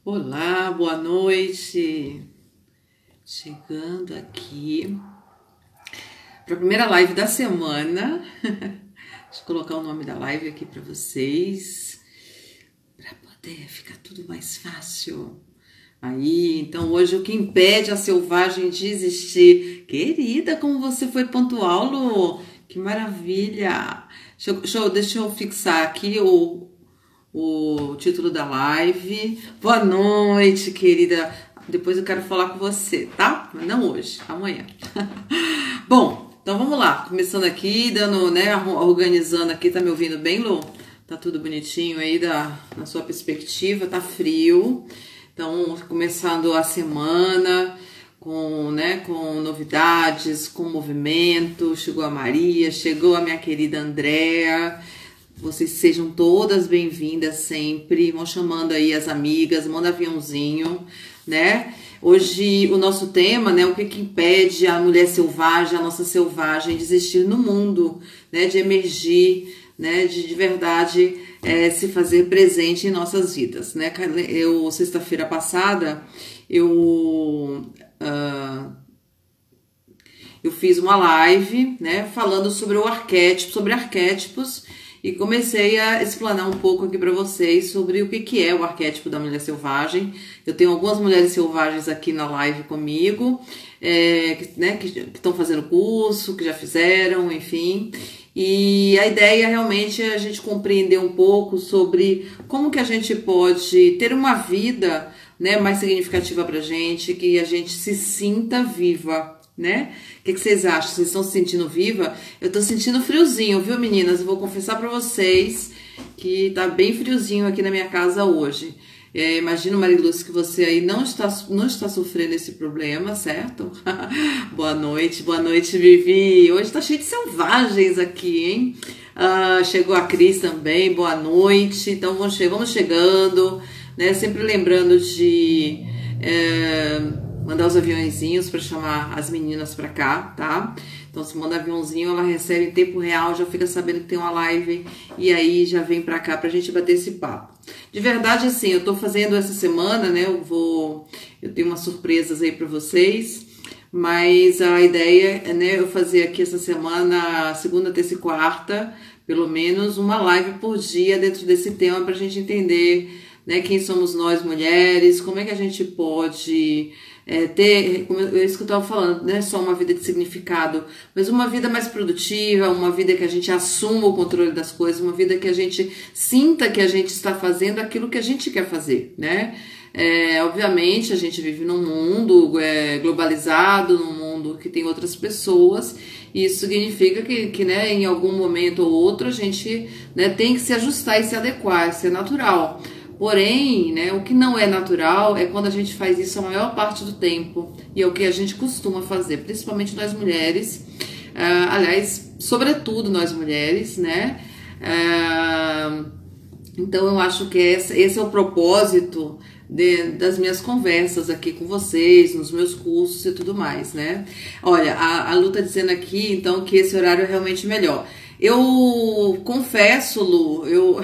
Olá, boa noite. Chegando aqui para a primeira live da semana. Deixa eu colocar o nome da live aqui para vocês, para poder ficar tudo mais fácil. Aí, então hoje o que impede a selvagem de existir? Querida, como você foi pontual, Lu. Que maravilha. Deixa eu fixar aqui o título da live. Boa noite, querida. Depois eu quero falar com você, tá? Mas não hoje, amanhã. Bom, então vamos lá. Começando aqui, dando, né, organizando aqui. Tá me ouvindo bem, Lu? Tá tudo bonitinho aí na sua perspectiva? Tá frio. Então, começando a semana com novidades, com movimento. Chegou a Maria, chegou a minha querida Andréa. Vocês sejam todas bem-vindas sempre. Vão chamando aí as amigas, manda aviãozinho, né? Hoje o nosso tema, né? O que impede a mulher selvagem, a nossa selvagem, de existir no mundo, né? De emergir, né? De verdade se fazer presente em nossas vidas, né? Sexta-feira passada, eu fiz uma live, né? Falando sobre o arquétipo, sobre arquétipos. E comecei a explanar um pouco aqui para vocês sobre o que é o arquétipo da mulher selvagem. Eu tenho algumas mulheres selvagens aqui na live comigo, que estão fazendo curso, que já fizeram, enfim. E a ideia realmente é a gente compreender um pouco sobre como que a gente pode ter uma vida, né, mais significativa pra gente, que a gente se sinta viva, né? O que vocês acham? Vocês estão se sentindo viva? Eu tô sentindo friozinho, viu, meninas? Eu vou confessar pra vocês que tá bem friozinho aqui na minha casa hoje. Imagino, Mariluz, que você aí não está sofrendo esse problema, certo? Boa noite, Vivi. Hoje tá cheio de selvagens aqui, hein? Chegou a Cris também, boa noite. Então vamos chegando, né? Sempre lembrando de mandar os aviãozinhos para chamar as meninas para cá, tá? Então se manda aviãozinho, ela recebe em tempo real, já fica sabendo que tem uma live e aí já vem para cá pra gente bater esse papo. De verdade, assim, eu tô fazendo essa semana, né? Eu tenho umas surpresas aí para vocês, mas a ideia é, né, eu fazer aqui essa semana, segunda, terça e quarta, pelo menos uma live por dia dentro desse tema pra gente entender, né, quem somos nós mulheres, como é que a gente pode ter, isso que eu estava falando, não é só uma vida de significado, mas uma vida mais produtiva, uma vida que a gente assuma o controle das coisas, uma vida que a gente sinta que a gente está fazendo aquilo que a gente quer fazer, né? Obviamente a gente vive num mundo globalizado, num mundo que tem outras pessoas, e isso significa que né, em algum momento ou outro a gente, né, tem que se ajustar e se adequar, isso é natural. Porém, né, o que não é natural é quando a gente faz isso a maior parte do tempo, e é o que a gente costuma fazer, principalmente nós mulheres, aliás, sobretudo nós mulheres, né? Então eu acho que esse é o propósito das minhas conversas aqui com vocês, nos meus cursos e tudo mais, né? Olha, a Lu tá dizendo aqui, então, que esse horário é realmente melhor. Eu confesso, Lu, eu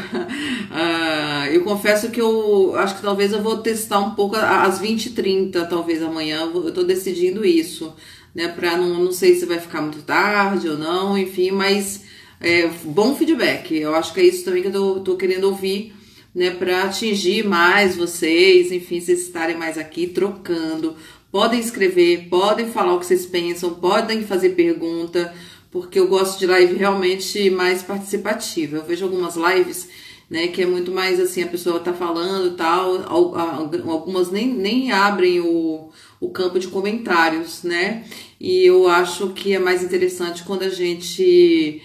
confesso que eu acho que talvez eu vou testar um pouco às 20h30, talvez amanhã, eu tô decidindo isso, né, pra não sei se vai ficar muito tarde ou não, enfim, mas bom feedback, eu acho que é isso também que eu tô querendo ouvir, né, pra atingir mais vocês, enfim, vocês estarem mais aqui trocando, podem escrever, podem falar o que vocês pensam, podem fazer pergunta, porque eu gosto de live realmente mais participativa. Eu vejo algumas lives, né, que é muito mais assim, a pessoa tá falando e tal, algumas nem abrem o campo de comentários, né, e eu acho que é mais interessante quando a gente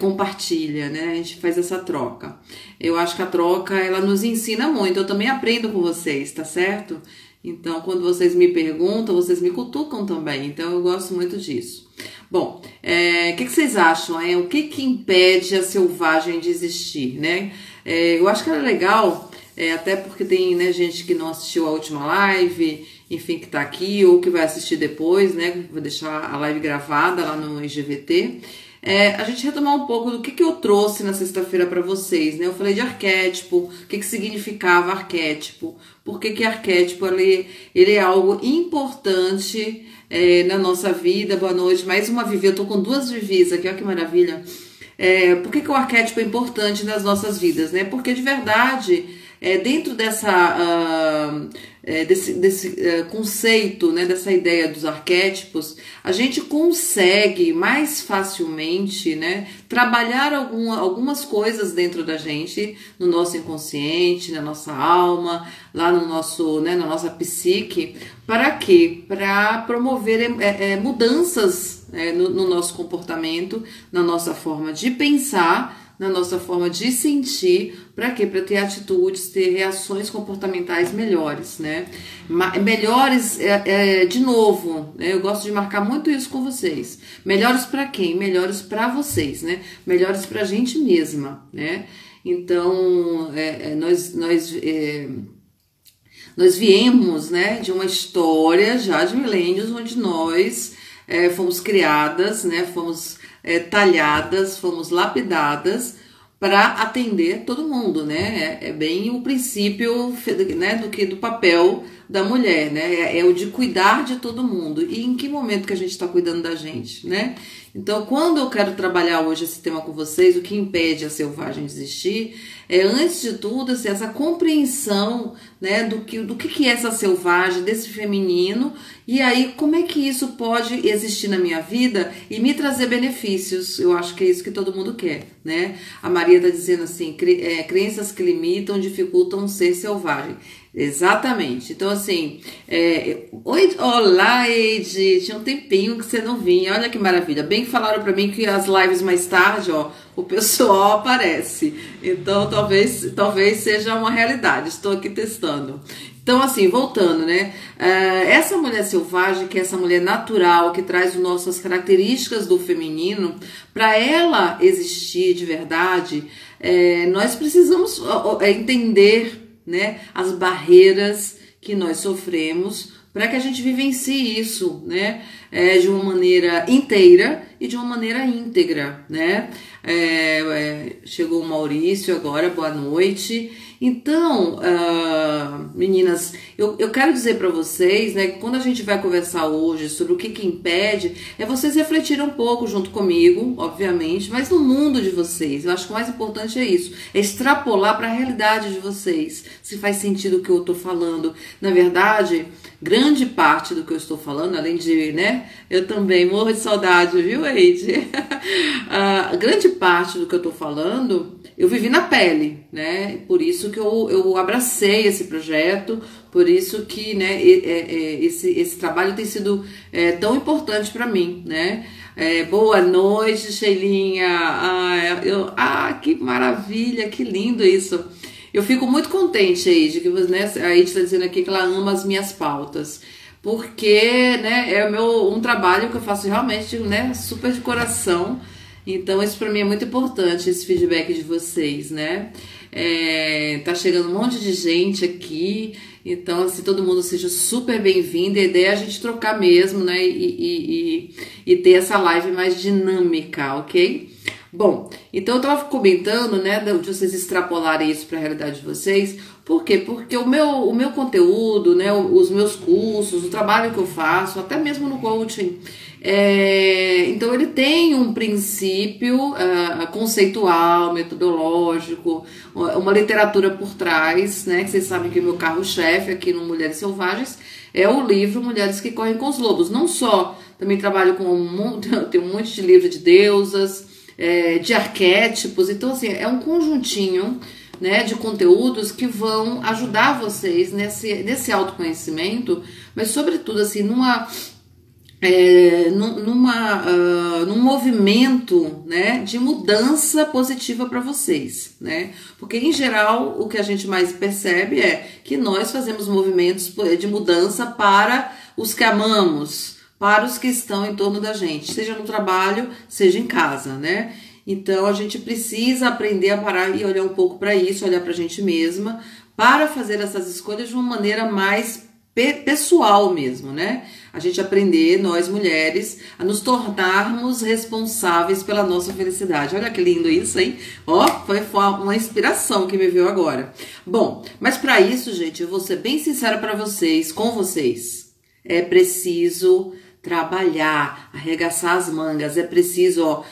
compartilha, né, a gente faz essa troca. Eu acho que a troca, ela nos ensina muito, eu também aprendo com vocês, tá certo? Então, quando vocês me perguntam, vocês me cutucam também, então eu gosto muito disso. Bom, o que vocês acham? O que impede a selvagem de existir, né? Eu acho que era legal, até porque tem, né, gente que não assistiu a última live, enfim, que tá aqui ou que vai assistir depois, né? Vou deixar a live gravada lá no IGVT. a gente retomar um pouco do que eu trouxe na sexta-feira para vocês, né? Eu falei de arquétipo, o que significava arquétipo, por que arquétipo ele é algo importante na nossa vida. Boa noite, mais uma Vivi, eu tô com duas Vivis aqui, olha que maravilha. Por que o arquétipo é importante nas nossas vidas, né? Porque de verdade, dentro desse conceito, né, dessa ideia dos arquétipos, a gente consegue mais facilmente, né, trabalhar algumas coisas dentro da gente, no nosso inconsciente, na nossa alma, lá no nosso, né, na nossa psique. Para quê? Para promover mudanças no nosso comportamento, na nossa forma de pensar, na nossa forma de sentir. Para quê? Para ter atitudes, ter reações comportamentais melhores, né? Melhores, de novo, né? Eu gosto de marcar muito isso com vocês. Melhores para quem? Melhores para vocês, né? Melhores para a gente mesma, né? Então, nós viemos, né, de uma história já de milênios onde nós fomos criadas, né, fomos talhadas, fomos lapidadas para atender todo mundo, né? É bem o princípio, né, do papel da mulher, né? É o de cuidar de todo mundo. E em que momento que a gente está cuidando da gente, né? Então, quando eu quero trabalhar hoje esse tema com vocês, o que impede a selvagem de existir é, antes de tudo, assim, essa compreensão, né, do que é essa selvagem, desse feminino, e aí como é que isso pode existir na minha vida e me trazer benefícios. Eu acho que é isso que todo mundo quer, né? A Maria tá dizendo assim, crenças que limitam dificultam ser selvagem. Exatamente. Então, assim, oi, olá, Eide, tinha um tempinho que você não vinha, olha que maravilha. Bem que falaram pra mim que as lives mais tarde, ó, o pessoal aparece. Então, talvez seja uma realidade, estou aqui testando. Então, assim, voltando, né? Essa mulher selvagem, que é essa mulher natural, que traz as nossas características do feminino, para ela existir de verdade, nós precisamos entender, né, as barreiras que nós sofremos para que a gente vivencie isso, né, de uma maneira inteira e de uma maneira íntegra, né? Chegou o Maurício agora, boa noite. Então, meninas, eu quero dizer para vocês, né, que quando a gente vai conversar hoje sobre o que impede, vocês refletirem um pouco junto comigo, obviamente, mas no mundo de vocês. Eu acho que o mais importante é isso, é extrapolar para a realidade de vocês, se faz sentido o que eu estou falando. Na verdade, grande parte do que eu estou falando, além de, né, eu também morro de saudade, viu, Eide? Grande parte do que eu estou falando, eu vivi na pele, né? Por isso que eu abracei esse projeto, por isso que, né, esse trabalho tem sido tão importante para mim, né? Boa noite, Sheilinha. Que maravilha, que lindo isso. Eu fico muito contente, Eide, que, né, a Eide está dizendo aqui que ela ama as minhas pautas, porque, né, é um trabalho que eu faço realmente, né, super de coração. Então, isso para mim é muito importante, esse feedback de vocês, né? Tá chegando um monte de gente aqui, então, assim, todo mundo seja super bem-vindo. A ideia é a gente trocar mesmo, né? E ter essa live mais dinâmica, ok? Bom, então eu tava comentando, né, de vocês extrapolarem isso para a realidade de vocês. Por quê? Porque o meu conteúdo, né, os meus cursos, o trabalho que eu faço, até mesmo no coaching, então ele tem um princípio conceitual, metodológico, uma literatura por trás, né, que vocês sabem que o meu carro-chefe aqui no Mulheres Selvagens é o livro Mulheres que Correm com os Lobos. Não só, também trabalho com tem um monte de livro de deusas, de arquétipos. Então, assim, é um conjuntinho, né, de conteúdos que vão ajudar vocês nesse autoconhecimento, mas sobretudo assim num movimento, né, de mudança positiva para vocês, né? Porque em geral o que a gente mais percebe é que nós fazemos movimentos de mudança para os que amamos, para os que estão em torno da gente, seja no trabalho, seja em casa, né? Então a gente precisa aprender a parar e olhar um pouco para isso, olhar para a gente mesma, para fazer essas escolhas de uma maneira mais pessoal mesmo, né? A gente aprender, nós mulheres, a nos tornarmos responsáveis pela nossa felicidade. Olha que lindo isso, hein? Ó, foi uma inspiração que me veio agora. Bom, mas para isso, gente, eu vou ser bem sincera para vocês, com vocês. É preciso trabalhar, arregaçar as mangas, é preciso, ó,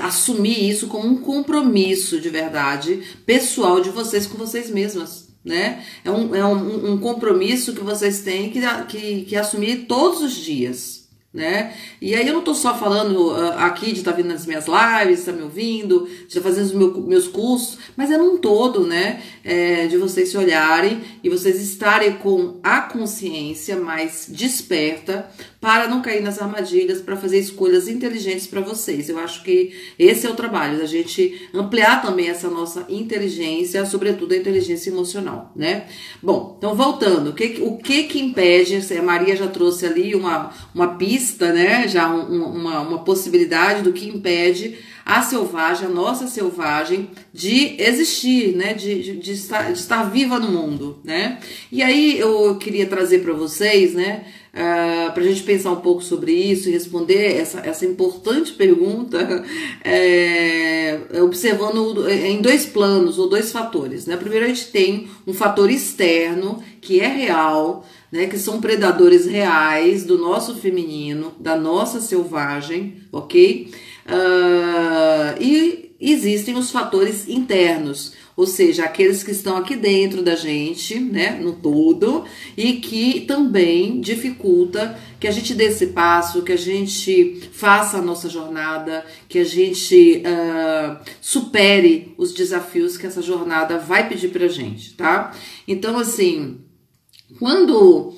assumir isso como um compromisso de verdade pessoal de vocês com vocês mesmas, né? É um compromisso que vocês têm que assumir todos os dias, né? E aí eu não tô só falando aqui de estar vindo nas minhas lives, estar me ouvindo, de estar fazendo os meus cursos, mas é num todo, né? De vocês se olharem e vocês estarem com a consciência mais desperta para não cair nas armadilhas, para fazer escolhas inteligentes para vocês. Eu acho que esse é o trabalho, da gente ampliar também essa nossa inteligência, sobretudo a inteligência emocional, né? Bom, então voltando, o que impede, a Maria já trouxe ali uma pista, né? Já uma possibilidade do que impede a selvagem, a nossa selvagem, de existir, né? De estar viva no mundo, né? E aí eu queria trazer para vocês, né? Para a gente pensar um pouco sobre isso e responder essa importante pergunta, observando em dois planos ou dois fatores, né? Primeiro, a gente tem um fator externo que é real, né? Que são predadores reais do nosso feminino, da nossa selvagem, ok? E existem os fatores internos, ou seja, aqueles que estão aqui dentro da gente, né, no todo, e que também dificulta que a gente dê esse passo, que a gente faça a nossa jornada, que a gente supere os desafios que essa jornada vai pedir pra gente, tá? Então, assim, quando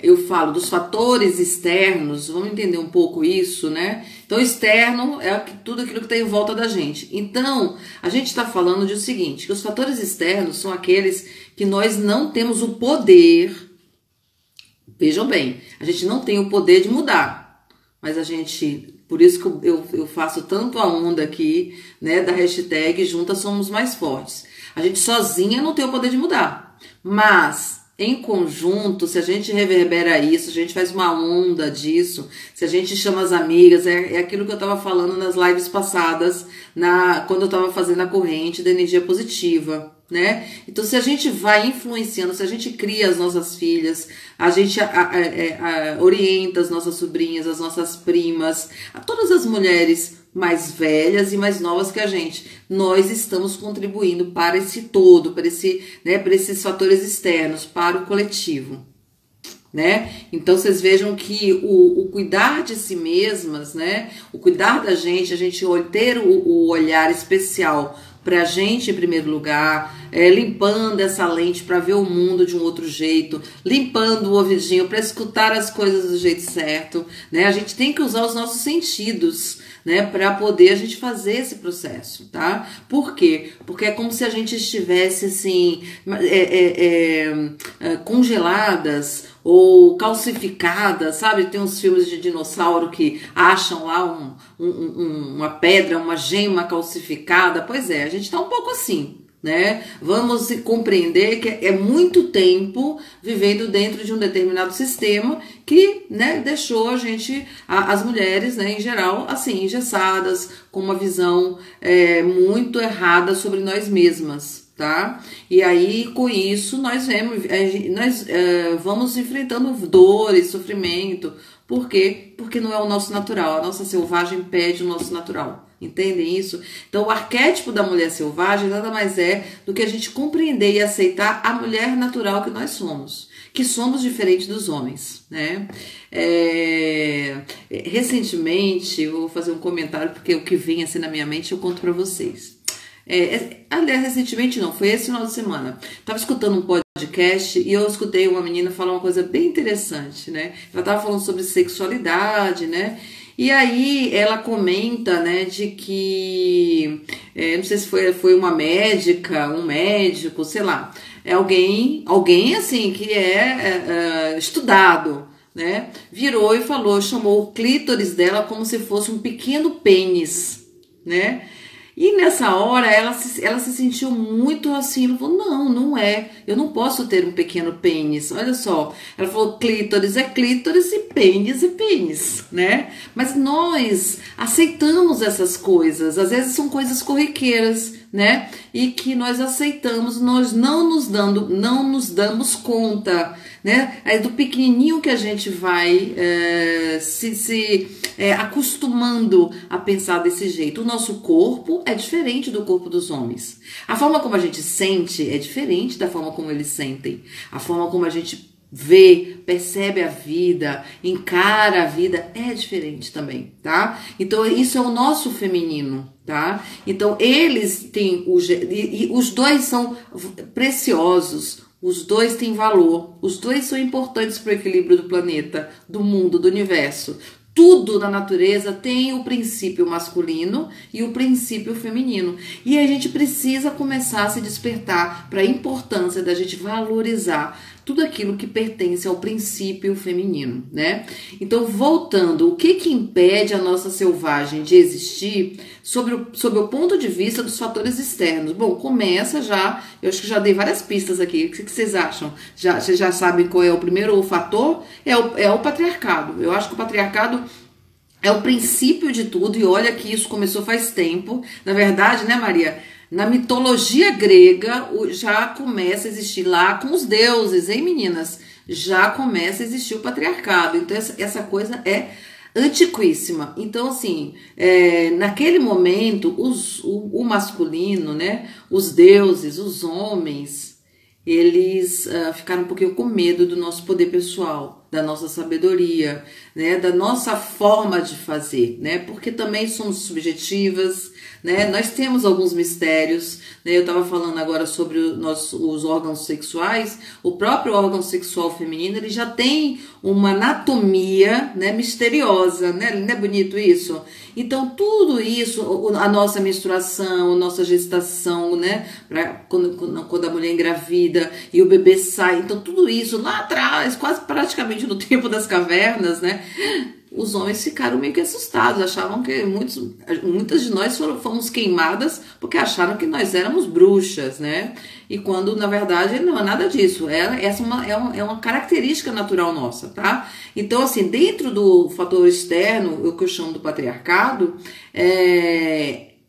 eu falo dos fatores externos, vamos entender um pouco isso, né? Então, externo é tudo aquilo que está em volta da gente. Então, a gente está falando de o seguinte, que os fatores externos são aqueles que nós não temos o poder, vejam bem, a gente não tem o poder de mudar, mas a gente, por isso que eu faço tanto a onda aqui, né, da hashtag Juntas Somos Mais Fortes. A gente sozinha não tem o poder de mudar, mas em conjunto, se a gente reverbera isso, a gente faz uma onda disso, se a gente chama as amigas, é aquilo que eu estava falando nas lives passadas, quando eu estava fazendo a corrente da energia positiva, né? Então, se a gente vai influenciando, se a gente cria as nossas filhas, a gente orienta as nossas sobrinhas, as nossas primas, a todas as mulheres mais velhas e mais novas que a gente, nós estamos contribuindo para esse todo, para esses fatores externos, para o coletivo, né? Então vocês vejam que o cuidar de si mesmas, né? O cuidar da gente, a gente ter o olhar especial pra gente em primeiro lugar, limpando essa lente para ver o mundo de um outro jeito, limpando o ouvidinho para escutar as coisas do jeito certo, né? A gente tem que usar os nossos sentidos, né, para poder a gente fazer esse processo, tá? Por quê? Porque é como se a gente estivesse assim congeladas ou calcificadas, sabe? Tem uns filmes de dinossauro que acham lá uma pedra, uma gema calcificada. Pois é, a gente tá um pouco assim, né? Vamos compreender que é muito tempo vivendo dentro de um determinado sistema que, né, deixou a gente, as mulheres, né, em geral, assim, engessadas, com uma visão muito errada sobre nós mesmas, tá? E aí, com isso, nós vamos enfrentando dores, sofrimento. Por quê? Porque não é o nosso natural, a nossa selvagem pede o nosso natural. Entendem isso? Então, o arquétipo da mulher selvagem nada mais é do que a gente compreender e aceitar a mulher natural que nós somos, que somos diferentes dos homens, né? Recentemente, eu vou fazer um comentário porque o que vem assim na minha mente eu conto pra vocês. Aliás, recentemente não, foi esse final de semana. Tava escutando um podcast e eu escutei uma menina falar uma coisa bem interessante, né? Ela tava falando sobre sexualidade, né? E aí ela comenta, né, de que, não sei se foi uma médica, um médico, sei lá, alguém assim que estudado, né, virou e falou, chamou o clítoris dela como se fosse um pequeno pênis, né? E nessa hora ela se sentiu muito assim, ela falou, não é, eu não posso ter um pequeno pênis, olha só. Ela falou, clítoris é clítoris e pênis é pênis, né? Mas nós aceitamos essas coisas, às vezes são coisas corriqueiras, né? E que nós aceitamos, nós não nos damos conta, né? É do pequenininho que a gente vai acostumando a pensar desse jeito. O nosso corpo é diferente do corpo dos homens. A forma como a gente sente é diferente da forma como eles sentem. A forma como a gente vê, percebe a vida, encara a vida é diferente também, tá? Então isso é o nosso feminino, tá? Então eles têm os dois são preciosos, os dois têm valor, os dois são importantes para o equilíbrio do planeta, do mundo, do universo. Tudo na natureza tem o princípio masculino e o princípio feminino. E a gente precisa começar a se despertar para a importância da gente valorizar tudo aquilo que pertence ao princípio feminino, né? Então, voltando, o que impede a nossa selvagem de existir sob o ponto de vista dos fatores externos? Bom, começa já, eu acho que já dei várias pistas aqui, o que vocês acham? Vocês já sabem qual é o primeiro fator? É o patriarcado. Eu acho que o patriarcado é o princípio de tudo, e olha que isso começou faz tempo. Na verdade, né, Maria? Na mitologia grega já começa a existir lá com os deuses, hein, meninas? Já começa a existir o patriarcado. Então essa coisa é antiquíssima. Então, assim, naquele momento, o masculino, né? Os deuses, os homens, eles ficaram um pouquinho com medo do nosso poder pessoal, da nossa sabedoria, né? Da nossa forma de fazer, né? Porque também somos subjetivas, né? Nós temos alguns mistérios, né? Eu estava falando agora sobre os órgãos sexuais. O próprio órgão sexual feminino, ele já tem uma anatomia, né, misteriosa, né? Não é bonito isso? Então tudo isso, a nossa menstruação, a nossa gestação, né, quando a mulher engravida e o bebê sai, então tudo isso lá atrás, quase praticamente no tempo das cavernas, né, os homens ficaram meio que assustados, achavam que muitas de nós fomos queimadas porque acharam que nós éramos bruxas, né? E quando, na verdade, não é nada disso. Essa é uma característica natural nossa, tá? Então, assim, dentro do fator externo, o que eu chamo do patriarcado,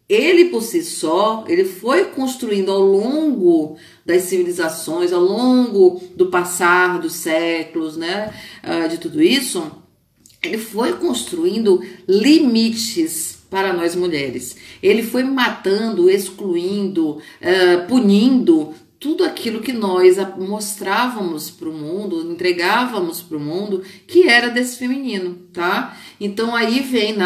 ele por si só, ele foi construindo ao longo das civilizações, ao longo do passar dos séculos, né? De tudo isso, ele foi construindo limites para nós mulheres. Ele foi matando, excluindo, punindo tudo aquilo que nós mostrávamos para o mundo, entregávamos para o mundo, que era desse feminino, tá? Então aí vem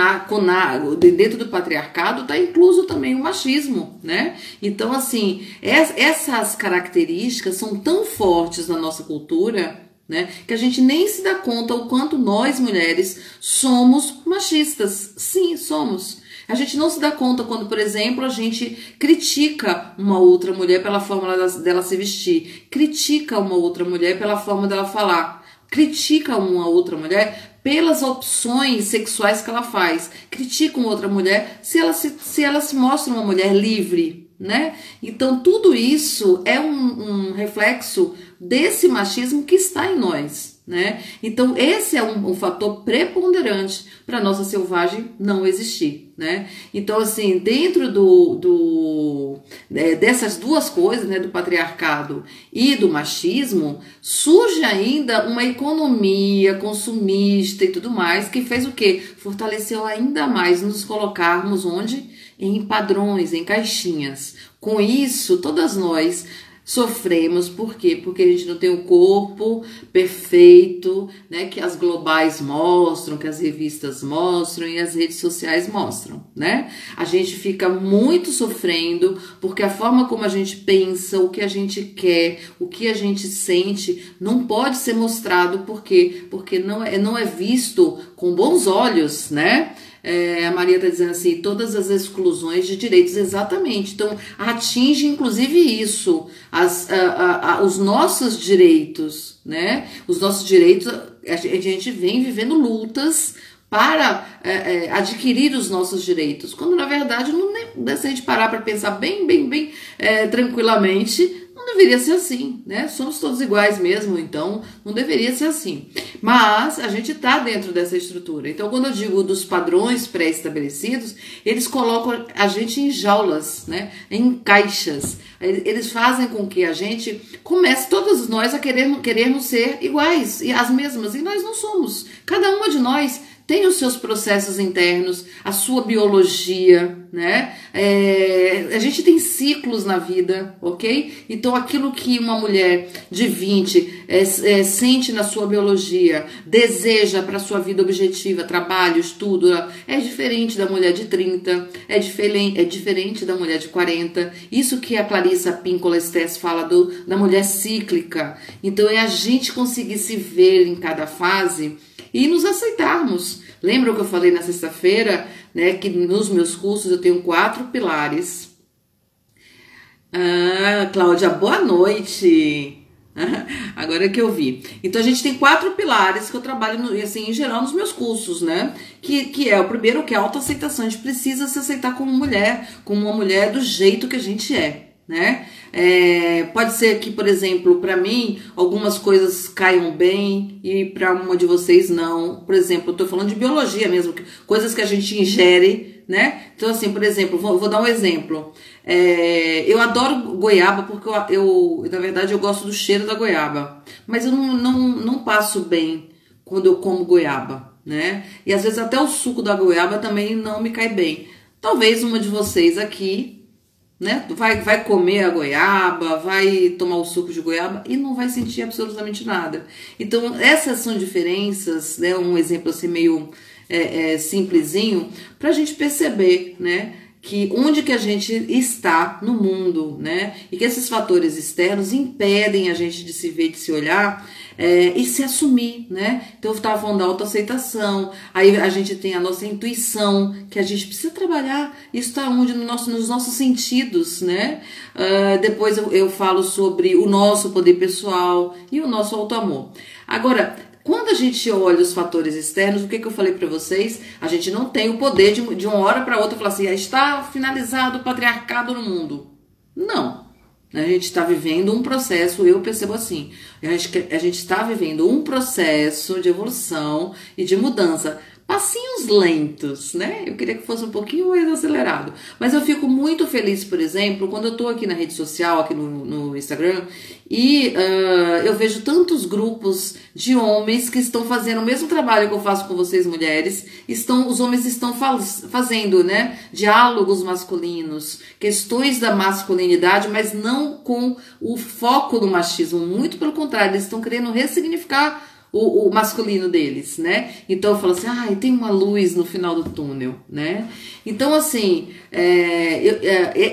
dentro do patriarcado está incluso também o machismo, né? Então assim, essas características são tão fortes na nossa cultura, né, que a gente nem se dá conta o quanto nós mulheres somos machistas. Sim, somos. A gente não se dá conta quando, por exemplo, a gente critica uma outra mulher pela forma dela se vestir, critica uma outra mulher pela forma dela falar, critica uma outra mulher pelas opções sexuais que ela faz, critica uma outra mulher se ela se mostra uma mulher livre, né? Então tudo isso é um reflexo desse machismo que está em nós, né? Então esse é um fator preponderante para nossa selvagem não existir, né? Então assim, dentro dessas duas coisas, né, do patriarcado e do machismo, surge ainda uma economia consumista e tudo mais, que fez o quê? Fortaleceu ainda mais nos colocarmos onde? Em padrões, em caixinhas. Com isso, todas nós sofremos. Por quê? Porque a gente não tem o corpo perfeito, né, que as globais mostram, que as revistas mostram e as redes sociais mostram, né? A gente fica muito sofrendo porque a forma como a gente pensa, o que a gente quer, o que a gente sente, não pode ser mostrado. Por quê? Porque não é visto com bons olhos, né? A Maria está dizendo assim, todas as exclusões de direitos, exatamente. Então, atinge inclusive isso, os nossos direitos, né? Os nossos direitos, a gente vem vivendo lutas para adquirir os nossos direitos, quando na verdade, se a gente parar para pensar bem tranquilamente, não deveria ser assim, né? Somos todos iguais mesmo, então não deveria ser assim. Mas a gente está dentro dessa estrutura. Então, quando eu digo dos padrões pré-estabelecidos, eles colocam a gente em jaulas, né? Em caixas. Eles fazem com que a gente comece, todos nós, a querermos ser iguais e as mesmas. E nós não somos. Cada uma de nós tem os seus processos internos, a sua biologia, né? A gente tem ciclos na vida, ok? Então aquilo que uma mulher de 20 sente na sua biologia, deseja para a sua vida objetiva, trabalho, estudo, é diferente da mulher de 30, é diferente da mulher de 40. Isso que a Clarissa Pinkola Estés fala da mulher cíclica. Então é a gente conseguir se ver em cada fase e nos aceitarmos. Lembra o que eu falei na sexta-feira, né? Que nos meus cursos eu tenho 4 pilares. Cláudia, boa noite. Agora que eu vi. Então a gente tem 4 pilares que eu trabalho assim, em geral nos meus cursos, né? Que é o primeiro, que é a autoaceitação. A gente precisa se aceitar como uma mulher do jeito que a gente é, né? Pode ser que, por exemplo, para mim, algumas coisas caiam bem e para uma de vocês não. Por exemplo, eu tô falando de biologia mesmo, coisas que a gente ingere, né? Então, assim, por exemplo, vou dar um exemplo. Eu adoro goiaba porque na verdade, eu gosto do cheiro da goiaba. Mas eu não passo bem quando eu como goiaba, né? E às vezes até o suco da goiaba também não me cai bem. Talvez uma de vocês aqui, né, vai comer a goiaba, vai tomar o suco de goiaba e não vai sentir absolutamente nada. Então essas são diferenças, né, um exemplo assim meio simplesinho, para a gente perceber, né, que onde que a gente está no mundo, né, e que esses fatores externos impedem a gente de se ver, de se olhar e se assumir, né? Então eu estava falando da autoaceitação, aí a gente tem a nossa intuição, que a gente precisa trabalhar, isso está onde? Nos nossos sentidos, né? Depois eu falo sobre o nosso poder pessoal e o nosso autoamor. Agora, quando a gente olha os fatores externos, o que eu falei para vocês? A gente não tem o poder de uma hora para outra falar assim, está finalizado o patriarcado no mundo. Não. A gente está vivendo um processo, eu percebo assim, a gente está vivendo um processo de evolução e de mudança. Passinhos lentos, né? Eu queria que fosse um pouquinho mais acelerado. Mas eu fico muito feliz, por exemplo, quando eu tô aqui na rede social, aqui no Instagram, e eu vejo tantos grupos de homens que estão fazendo o mesmo trabalho que eu faço com vocês, mulheres. Os homens estão fazendo, né? Diálogos masculinos, questões da masculinidade, mas não com o foco do machismo. Muito pelo contrário, eles estão querendo ressignificar o masculino deles, né? Então eu falo assim, tem uma luz no final do túnel, né? Então assim,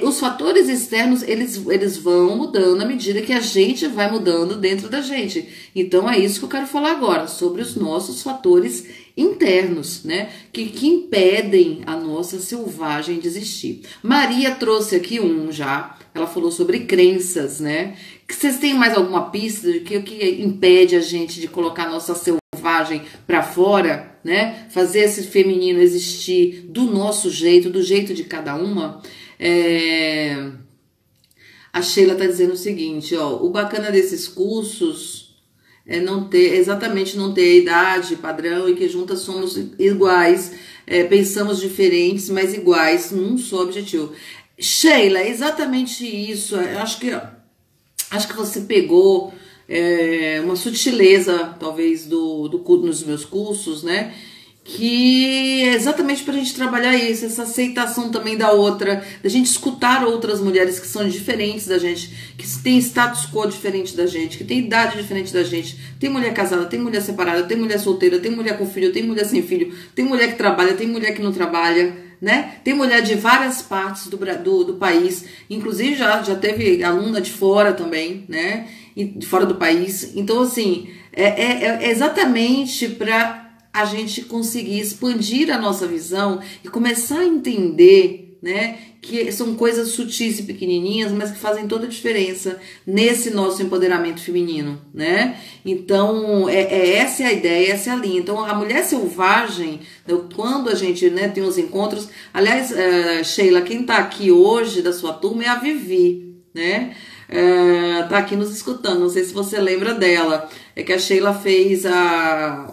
os fatores externos, eles vão mudando à medida que a gente vai mudando dentro da gente. Então é isso que eu quero falar agora, sobre os nossos fatores internos, né? Que impedem a nossa selvagem de existir. Maria trouxe aqui já, ela falou sobre crenças, né? Vocês têm mais alguma pista de que o que impede a gente de colocar a nossa selvagem para fora, né? Fazer esse feminino existir do nosso jeito, do jeito de cada uma? A Sheila tá dizendo o seguinte, o bacana desses cursos é não ter a idade padrão e que juntas somos iguais, pensamos diferentes, mas iguais num só objetivo. Sheila, é exatamente isso. Eu acho que você pegou uma sutileza, talvez, nos meus cursos, né? Que é exatamente para a gente trabalhar isso, essa aceitação também da outra, da gente escutar outras mulheres que são diferentes da gente, que têm status quo diferente da gente, que têm idade diferente da gente. Tem mulher casada, tem mulher separada, tem mulher solteira, tem mulher com filho, tem mulher sem filho, tem mulher que trabalha, tem mulher que não trabalha, né? Tem mulher de várias partes do país, inclusive já teve aluna de fora também, né? De fora do país. Então, assim, é exatamente para a gente conseguir expandir a nossa visão e começar a entender, né? Que são coisas sutis e pequenininhas, mas que fazem toda a diferença nesse nosso empoderamento feminino, né? Então, essa é a ideia, essa é a linha. Então, a mulher selvagem, quando a gente, né, tem os encontros... Aliás, Sheila, quem tá aqui hoje da sua turma é a Vivi, né? Tá aqui nos escutando, não sei se você lembra dela. É que a Sheila fez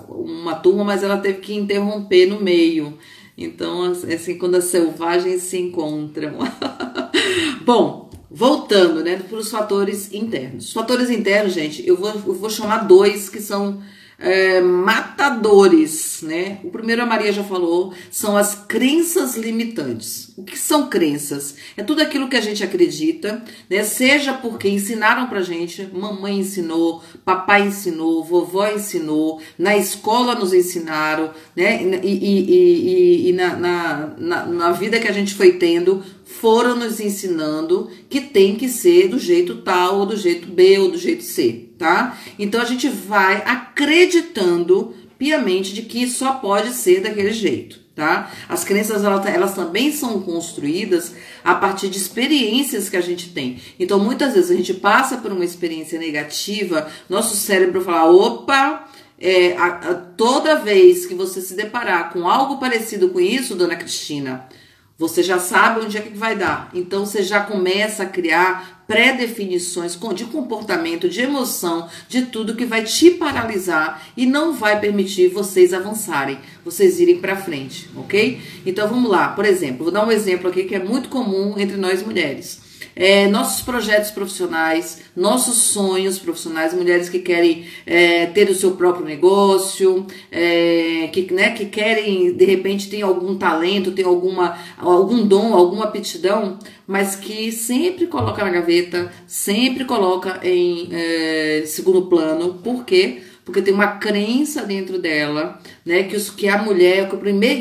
uma turma, mas ela teve que interromper no meio. Então, assim, quando as selvagens se encontram. Bom, voltando, né, para os fatores internos. Os fatores internos, gente, eu vou chamar dois que são matadores, né? O primeiro a Maria já falou, são as crenças limitantes. O que são crenças? É tudo aquilo que a gente acredita, né? Seja porque ensinaram pra gente, mamãe ensinou, papai ensinou, vovó ensinou, na escola nos ensinaram, né? E na vida que a gente foi tendo, foram nos ensinando que tem que ser do jeito tal, ou do jeito B, ou do jeito C, tá? Então a gente vai acreditando piamente de que só pode ser daquele jeito, tá? As crenças, elas também são construídas a partir de experiências que a gente tem. Então muitas vezes a gente passa por uma experiência negativa, nosso cérebro fala, opa... toda vez que você se deparar com algo parecido com isso, dona Cristina, você já sabe onde é que vai dar. Então, você já começa a criar pré-definições de comportamento, de emoção, de tudo que vai te paralisar e não vai permitir vocês avançarem, vocês irem para frente, ok? Então, vamos lá. Por exemplo, vou dar um exemplo aqui que é muito comum entre nós mulheres. Nossos projetos profissionais, nossos sonhos profissionais, mulheres que querem ter o seu próprio negócio, que querem, de repente, ter algum talento, ter algum dom, alguma aptidão, mas que sempre coloca na gaveta, sempre coloca em segundo plano. Por quê? Porque tem uma crença dentro dela, né, que a mulher,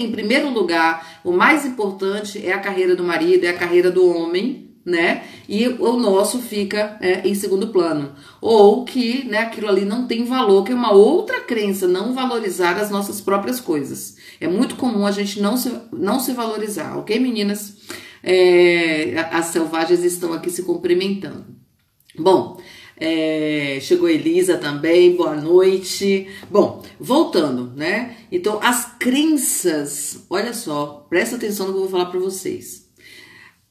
em primeiro lugar, o mais importante é a carreira do marido, é a carreira do homem, né? E o nosso fica em segundo plano. Ou que, né, aquilo ali não tem valor, que é uma outra crença, não valorizar as nossas próprias coisas. É muito comum a gente não se valorizar, ok, meninas? As selvagens estão aqui se cumprimentando. Bom, chegou a Elisa também, boa noite. Bom, voltando, né? Então, as crenças, olha só, presta atenção no que eu vou falar para vocês.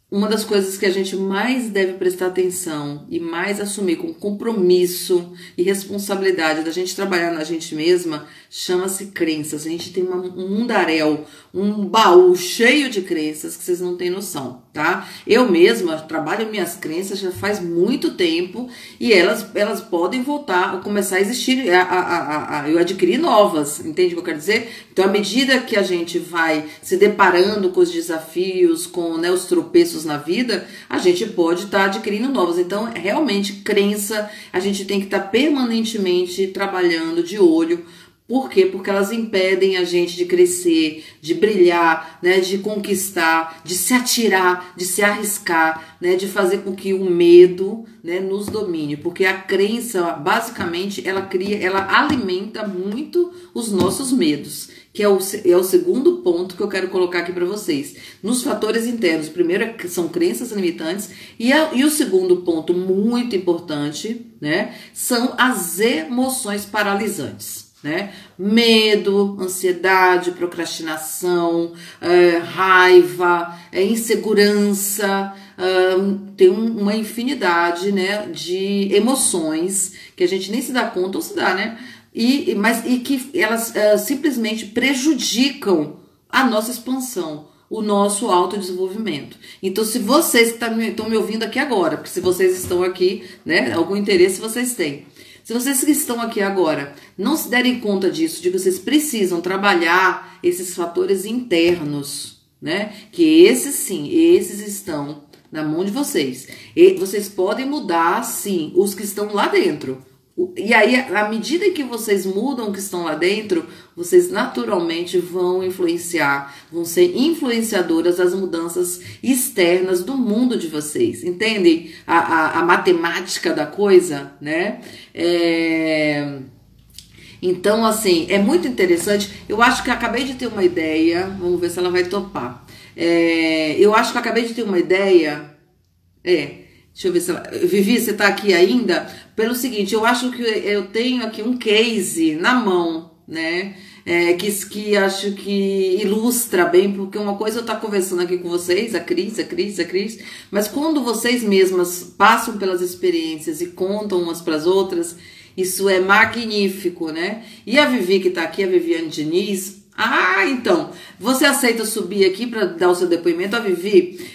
Uma das coisas que a gente mais deve prestar atenção e mais assumir com compromisso e responsabilidade da gente trabalhar na gente mesma, chama-se crenças. A gente tem um mundaréu, um baú cheio de crenças que vocês não têm noção, tá? Eu mesma trabalho minhas crenças já faz muito tempo e elas podem voltar, começar a existir, eu adquiri novas, entende o que eu quero dizer? Então, à medida que a gente vai se deparando com os desafios, com, né, os tropeços na vida, a gente pode estar adquirindo novas. Então, realmente, crença, a gente tem que estar permanentemente trabalhando de olho. Por quê? Porque elas impedem a gente de crescer, de brilhar, né, de conquistar, de se atirar, de se arriscar, né, de fazer com que o medo, né, nos domine. Porque a crença, basicamente, ela alimenta muito os nossos medos, que é o segundo ponto que eu quero colocar aqui para vocês. Nos fatores internos, primeiro são crenças limitantes e o segundo ponto muito importante, né, são as emoções paralisantes. Né? Medo, ansiedade, procrastinação, raiva, insegurança, tem uma infinidade, né, de emoções que a gente nem se dá conta ou se dá, né? E que elas simplesmente prejudicam a nossa expansão, o nosso autodesenvolvimento. Então, se vocês estão me ouvindo aqui agora, porque se vocês estão aqui, né, algum interesse vocês têm. Se vocês que estão aqui agora não se derem conta disso, de que vocês precisam trabalhar esses fatores internos, né? Que esses estão na mão de vocês. E vocês podem mudar, sim, os que estão lá dentro. E aí, à medida que vocês mudam o que estão lá dentro, vocês naturalmente vão influenciar, vão ser influenciadoras das mudanças externas do mundo de vocês. Entendem a matemática da coisa, né? Então, assim, é muito interessante. Eu acho que acabei de ter uma ideia, vamos ver se ela vai topar. Eu acho que eu acabei de ter uma ideia. Deixa eu ver se Vivi, você está aqui ainda? Pelo seguinte, eu acho que eu tenho aqui um case na mão, né? Que acho que ilustra bem, porque uma coisa eu estou conversando aqui com vocês, a Cris, mas quando vocês mesmas passam pelas experiências e contam umas para as outras, isso é magnífico, né? E a Vivi que está aqui, a Viviane Diniz. Então, você aceita subir aqui para dar o seu depoimento? A Vivi,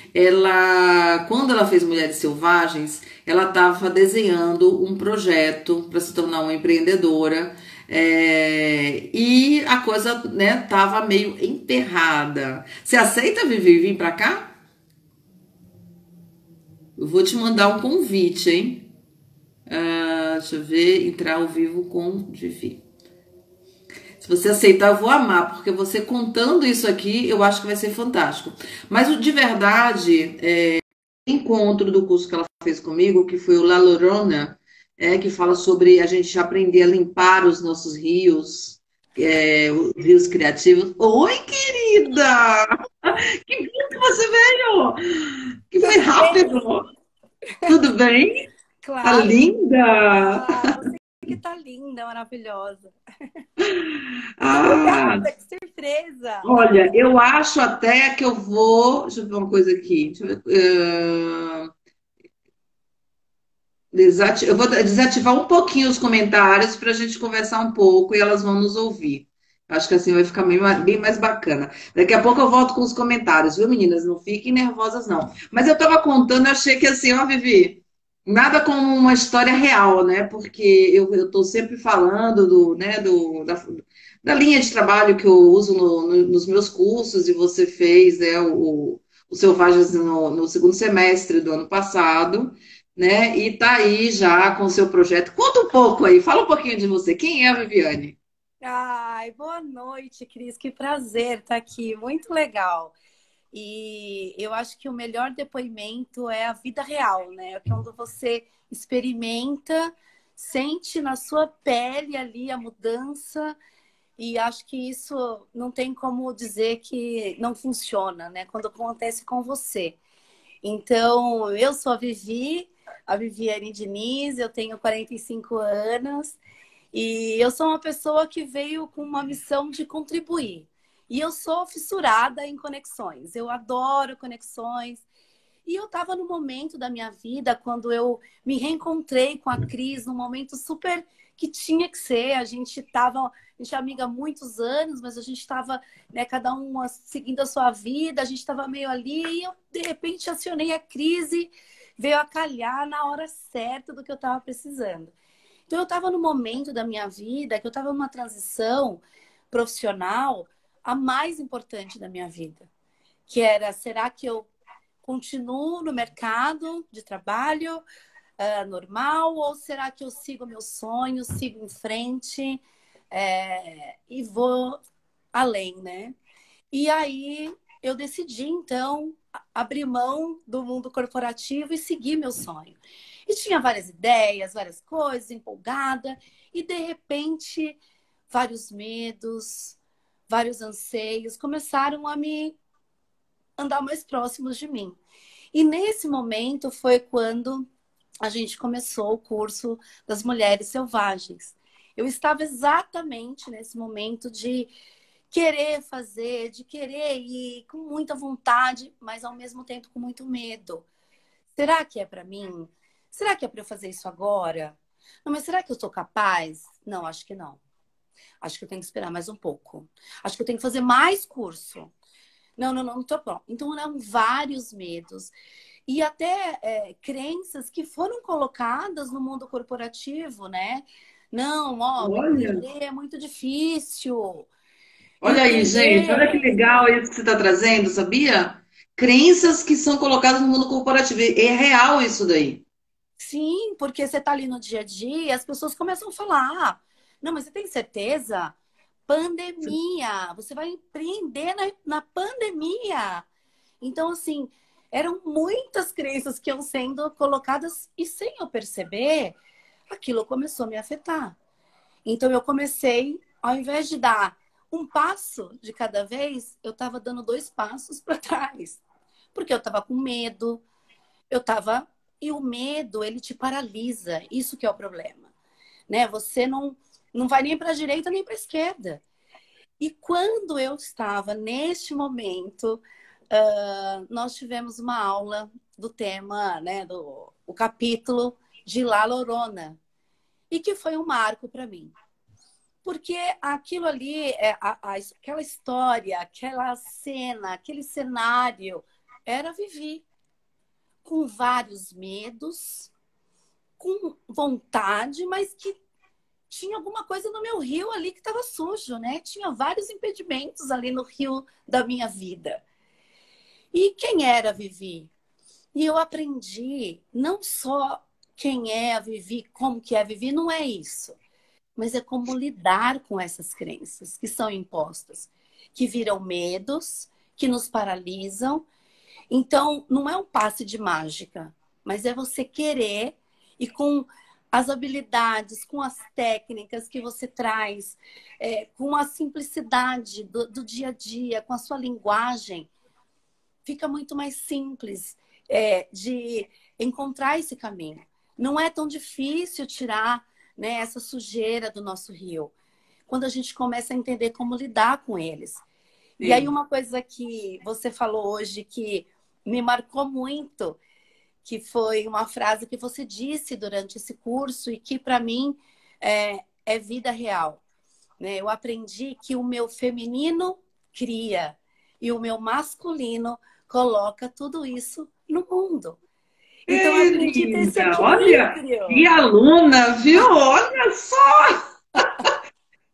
quando ela fez Mulheres Selvagens, ela estava desenhando um projeto para se tornar uma empreendedora, e a coisa, né, tava meio emperrada. Você aceita, Vivi, vir para cá? Eu vou te mandar um convite, hein? Deixa eu ver, entrar ao vivo com Vivi. Se você aceitar, eu vou amar, porque você contando isso aqui, eu acho que vai ser fantástico. Mas de verdade, o encontro do curso que ela fez comigo, que foi o La Llorona, que fala sobre a gente aprender a limpar os nossos rios, os rios criativos. Oi, querida! Que bom que você veio! Que foi Tudo bem? rápido! Tudo bem? Tá Claro. linda! Ah, você que tá linda, maravilhosa. Muito Ah! obrigada, que surpresa. Olha, eu acho até que eu vou. Deixa eu ver uma coisa aqui. Deixa eu ver, eu vou desativar um pouquinho os comentários para a gente conversar um pouco e elas vão nos ouvir. Acho que assim vai ficar bem mais bacana. Daqui a pouco eu volto com os comentários, viu, meninas? Não fiquem nervosas, não. Mas eu estava contando, eu achei que assim, ó, Vivi, nada como uma história real, né? Porque eu estou sempre falando da linha de trabalho que eu uso nos meus cursos, e você fez, o Selvagens no segundo semestre do ano passado, né? E tá aí já com o seu projeto. Conta um pouco aí, fala um pouquinho de você. Quem é a Viviane? Ai, boa noite, Cris. Que prazer estar aqui. Muito legal. E eu acho que o melhor depoimento é a vida real, né? É quando você experimenta, sente na sua pele ali a mudança. E acho que isso não tem como dizer que não funciona, né? Quando acontece com você. Então, eu sou a Viviane Diniz, eu tenho 45 anos e eu sou uma pessoa que veio com uma missão de contribuir. E eu sou fissurada em conexões, eu adoro conexões. E eu estava no momento da minha vida quando eu me reencontrei com a Cris, num momento super que tinha que ser. A gente é amiga há muitos anos, mas a gente estava, né, cada uma seguindo a sua vida, a gente estava meio ali, e eu, de repente, acionei a crise, veio a calhar na hora certa do que eu estava precisando. Então, eu estava no momento da minha vida que eu estava numa transição profissional a mais importante da minha vida, que era, será que eu continuo no mercado de trabalho normal ou será que eu sigo meus sonhos, sigo em frente e vou além, né? E aí eu decidi, então, abrir mão do mundo corporativo e seguir meu sonho. E tinha várias ideias, várias coisas, empolgada, e de repente, vários medos, vários anseios começaram a me andar mais próximos de mim. E nesse momento foi quando a gente começou o curso das Mulheres Selvagens. Eu estava exatamente nesse momento de querer fazer, de querer ir com muita vontade, mas ao mesmo tempo com muito medo. Será que é para mim? Será que é para eu fazer isso agora? Não, mas será que eu sou capaz? Não, acho que não. Acho que eu tenho que esperar mais um pouco. Acho que eu tenho que fazer mais curso. Não tô pronto. Então eram vários medos. E até crenças que foram colocadas no mundo corporativo, né? Não, ó, Olha, empreender é muito difícil. olha aí, gente, olha que Empreender, legal isso que você está trazendo, sabia? Crenças que são colocadas no mundo corporativo. É real isso daí. sim, porque você tá ali no dia a dia, as pessoas começam a falar: "Ah, não, mas você tem certeza? Pandemia, você vai empreender na pandemia." Então, assim, eram muitas crenças que iam sendo colocadas e sem eu perceber, aquilo começou a me afetar. Então, eu comecei, ao invés de dar um passo de cada vez, eu estava dando 2 passos para trás. Porque eu estava com medo, eu estava... E o medo, ele te paralisa. Isso que é o problema. Né? Você não vai nem para a direita nem para a esquerda. E quando eu estava neste momento, nós tivemos uma aula do tema, né, o capítulo de La Llorona, e que foi um marco para mim. Porque aquilo ali, aquela história, aquela cena, aquele cenário, era Vivi, com vários medos, com vontade, mas que tinha alguma coisa no meu rio ali que estava sujo, né? Tinha vários impedimentos ali no rio da minha vida. E quem era a Vivi? E eu aprendi não só quem é a Vivi, como que é a Vivi, não é isso. Mas é como lidar com essas crenças que são impostas, que viram medos, que nos paralisam. Então, não é um passe de mágica, mas é você querer e com as habilidades, com as técnicas que você traz, com a simplicidade do dia a dia, com a sua linguagem, fica muito mais simples de encontrar esse caminho. Não é tão difícil tirar, né, essa sujeira do nosso rio, quando a gente começa a entender como lidar com eles. Sim. E aí uma coisa que você falou hoje que me marcou muito, que foi uma frase que você disse durante esse curso e que para mim é vida real. Né? Eu aprendi que o meu feminino cria e o meu masculino coloca tudo isso no mundo. Então, eu aprendi a ter esse Linda, olha, equilíbrio. que aluna, viu? Olha só,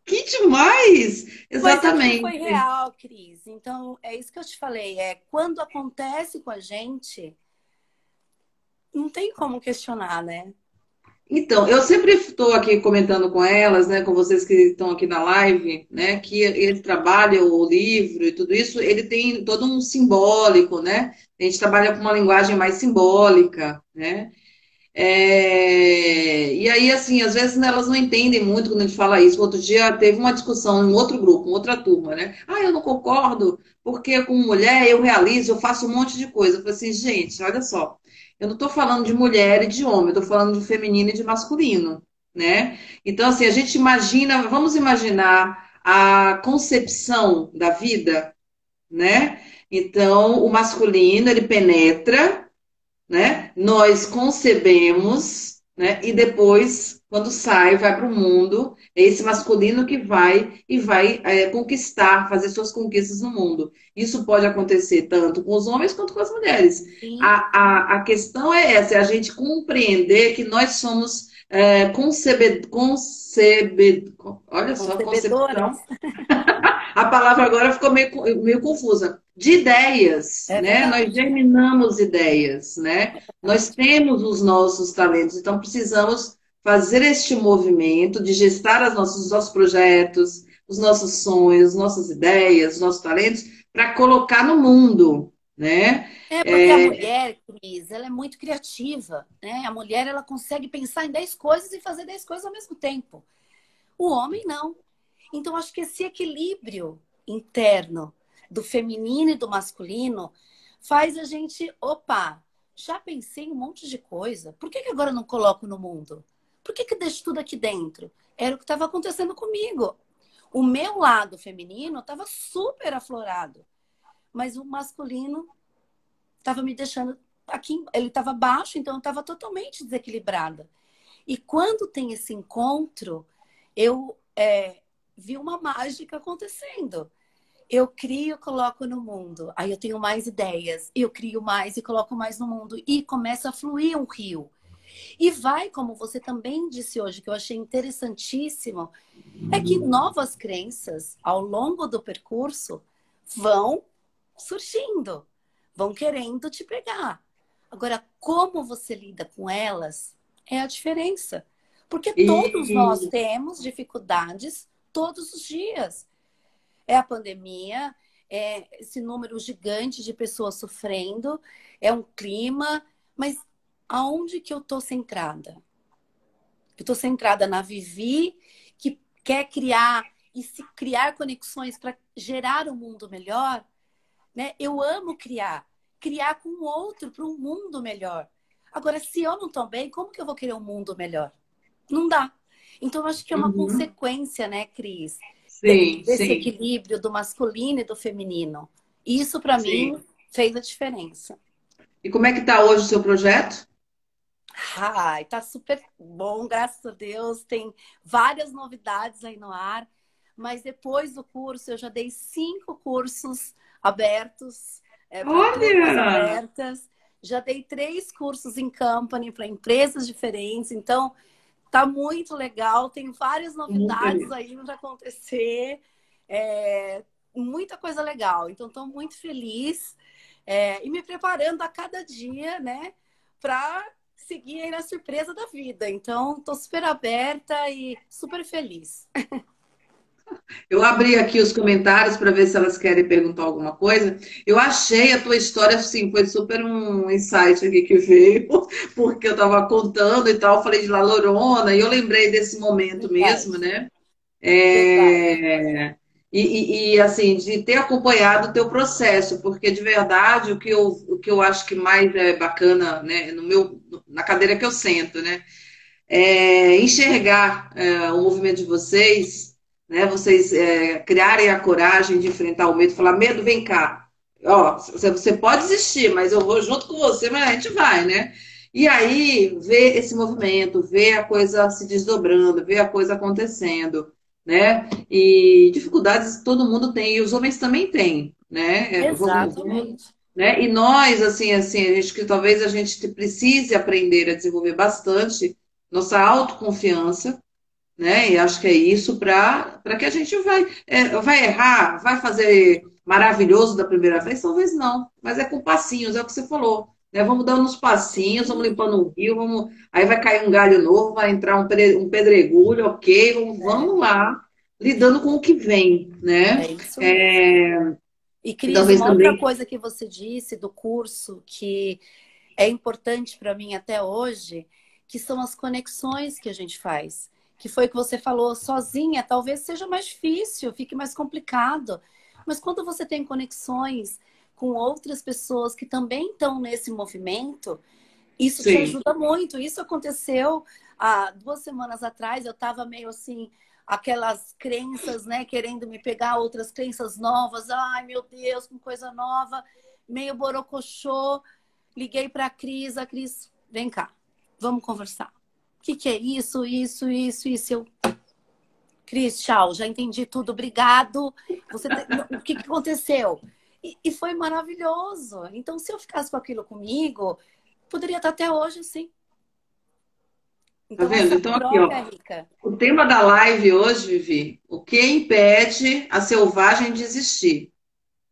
que demais! Mas aquilo foi Exatamente. real, Cris. Então, é isso que eu te falei. Quando acontece com a gente, não tem como questionar, né? Então, eu sempre estou aqui comentando com elas, né, com vocês que estão aqui na live, né, que ele trabalha o livro e tudo isso, ele tem todo um simbólico, né? A gente trabalha com uma linguagem mais simbólica, né? E aí, assim, às vezes né, elas não entendem muito quando a gente fala isso. Outro dia teve uma discussão em um outro grupo, em outra turma, né? Ah, eu não concordo, porque como mulher eu realizo, eu faço um monte de coisa. Eu falei assim, gente, olha só, eu não estou falando de mulher e de homem, eu estou falando de feminino e de masculino, né? Então, assim, a gente imagina, vamos imaginar a concepção da vida, né? Então, o masculino, ele penetra, né? Nós concebemos, né? E depois, quando sai, vai para o mundo, é esse masculino que vai e vai conquistar, fazer suas conquistas no mundo. Isso pode acontecer tanto com os homens quanto com as mulheres. Sim. A questão é essa, é a gente compreender que nós somos olha só, concepção. Concebedoras. A palavra agora ficou meio confusa. De ideias, É né? Nós verdade. germinamos ideias, né? É Nós verdade. temos os nossos talentos, então precisamos fazer este movimento de gestar os nossos projetos, os nossos sonhos, nossas ideias, os nossos talentos, para colocar no mundo, né? Porque a mulher, Cris, ela é muito criativa, né? A mulher, ela consegue pensar em 10 coisas e fazer 10 coisas ao mesmo tempo. O homem, não. Então, acho que esse equilíbrio interno do feminino e do masculino faz a gente, opa, já pensei em um monte de coisa. Por que agora eu não coloco no mundo? Por que deixo tudo aqui dentro? Era o que estava acontecendo comigo. O meu lado feminino estava super aflorado, mas o masculino estava me deixando aqui, ele estava baixo, então eu estava totalmente desequilibrada. E quando tem esse encontro, eu vi uma mágica acontecendo. Eu crio, coloco no mundo. Aí eu tenho mais ideias. Eu crio mais e coloco mais no mundo. E começa a fluir um rio. E vai, como você também disse hoje, que eu achei interessantíssimo, é que novas crenças, ao longo do percurso, vão surgindo, vão querendo te pegar. Agora, como você lida com elas é a diferença. Porque todos nós E temos dificuldades todos os dias. É a pandemia, é esse número gigante de pessoas sofrendo, é um clima, mas aonde que eu estou centrada? Eu estou centrada na Vivi, que quer criar e se criar conexões para gerar um mundo melhor, né? Eu amo criar com o outro para um mundo melhor. Agora, se eu não estou bem, como que eu vou querer um mundo melhor? Não dá. Então, eu acho que é uma Uhum. consequência, né, Cris? Sim, Desse sim, equilíbrio do masculino e do feminino. Isso, para sim. mim, fez a diferença. E como é que está hoje o seu projeto? Ai, tá super bom, graças a Deus. Tem várias novidades aí no ar. Mas depois do curso, eu já dei 5 cursos abertos, para turmas Olha! abertas. Já dei 3 cursos em company para empresas diferentes. Então, tá muito legal. Tem várias Muito novidades feliz. aí para acontecer. É, muita coisa legal. Então, estou muito feliz e me preparando a cada dia, né, para seguir aí na surpresa da vida. Então, estou super aberta e super feliz. Eu abri aqui os comentários para ver se elas querem perguntar alguma coisa. Eu achei a tua história, assim, foi super um insight aqui que veio, porque eu estava contando e tal, falei de La Llorona, e eu lembrei desse momento mesmo, Verdade, né? verdade. É, assim, de ter acompanhado o teu processo, porque de verdade o que eu acho que mais é bacana, né, na cadeira que eu sento, né, é enxergar o movimento de vocês, né, vocês criarem a coragem de enfrentar o medo, falar, medo, vem cá, ó, você pode existir, mas eu vou junto com você, mas a gente vai, né? E aí, ver esse movimento, ver a coisa se desdobrando, ver a coisa acontecendo, né? E dificuldades todo mundo tem, e os homens também têm, né? Vamos, Exatamente. né? E nós, assim, a gente, que talvez a gente precise aprender a desenvolver bastante nossa autoconfiança, né? E acho que é isso para que a gente vai errar, vai fazer maravilhoso da primeira vez? Talvez não, mas é com passinhos, é o que você falou. Né? Vamos dando uns passinhos, vamos limpando um rio, aí vai cair um galho novo, vai entrar um pedregulho, ok, vamos É, lá, lidando com o que vem, é né? isso mesmo. É, E, Cris, talvez uma outra também. coisa que você disse do curso que é importante para mim até hoje, que são as conexões que a gente faz. Que foi o que você falou, sozinha, talvez seja mais difícil, fique mais complicado. Mas quando você tem conexões com outras pessoas que também estão nesse movimento, isso te Sim. ajuda muito. Isso aconteceu há 2 semanas atrás. Eu estava meio assim, aquelas crenças, né? Querendo me pegar outras crenças novas. Ai, meu Deus, com coisa nova. Meio borocochô. Liguei para a Cris, vem cá, vamos conversar. O que é isso, isso, isso, isso? Eu, Cris, tchau, já entendi tudo, obrigado. O que aconteceu? E foi maravilhoso. Então, se eu ficasse com aquilo comigo, poderia estar até hoje assim. Tá Então, vendo? essa Então, aqui, troca é ó. rica. O tema da live hoje, Vivi, o que impede a selvagem de existir,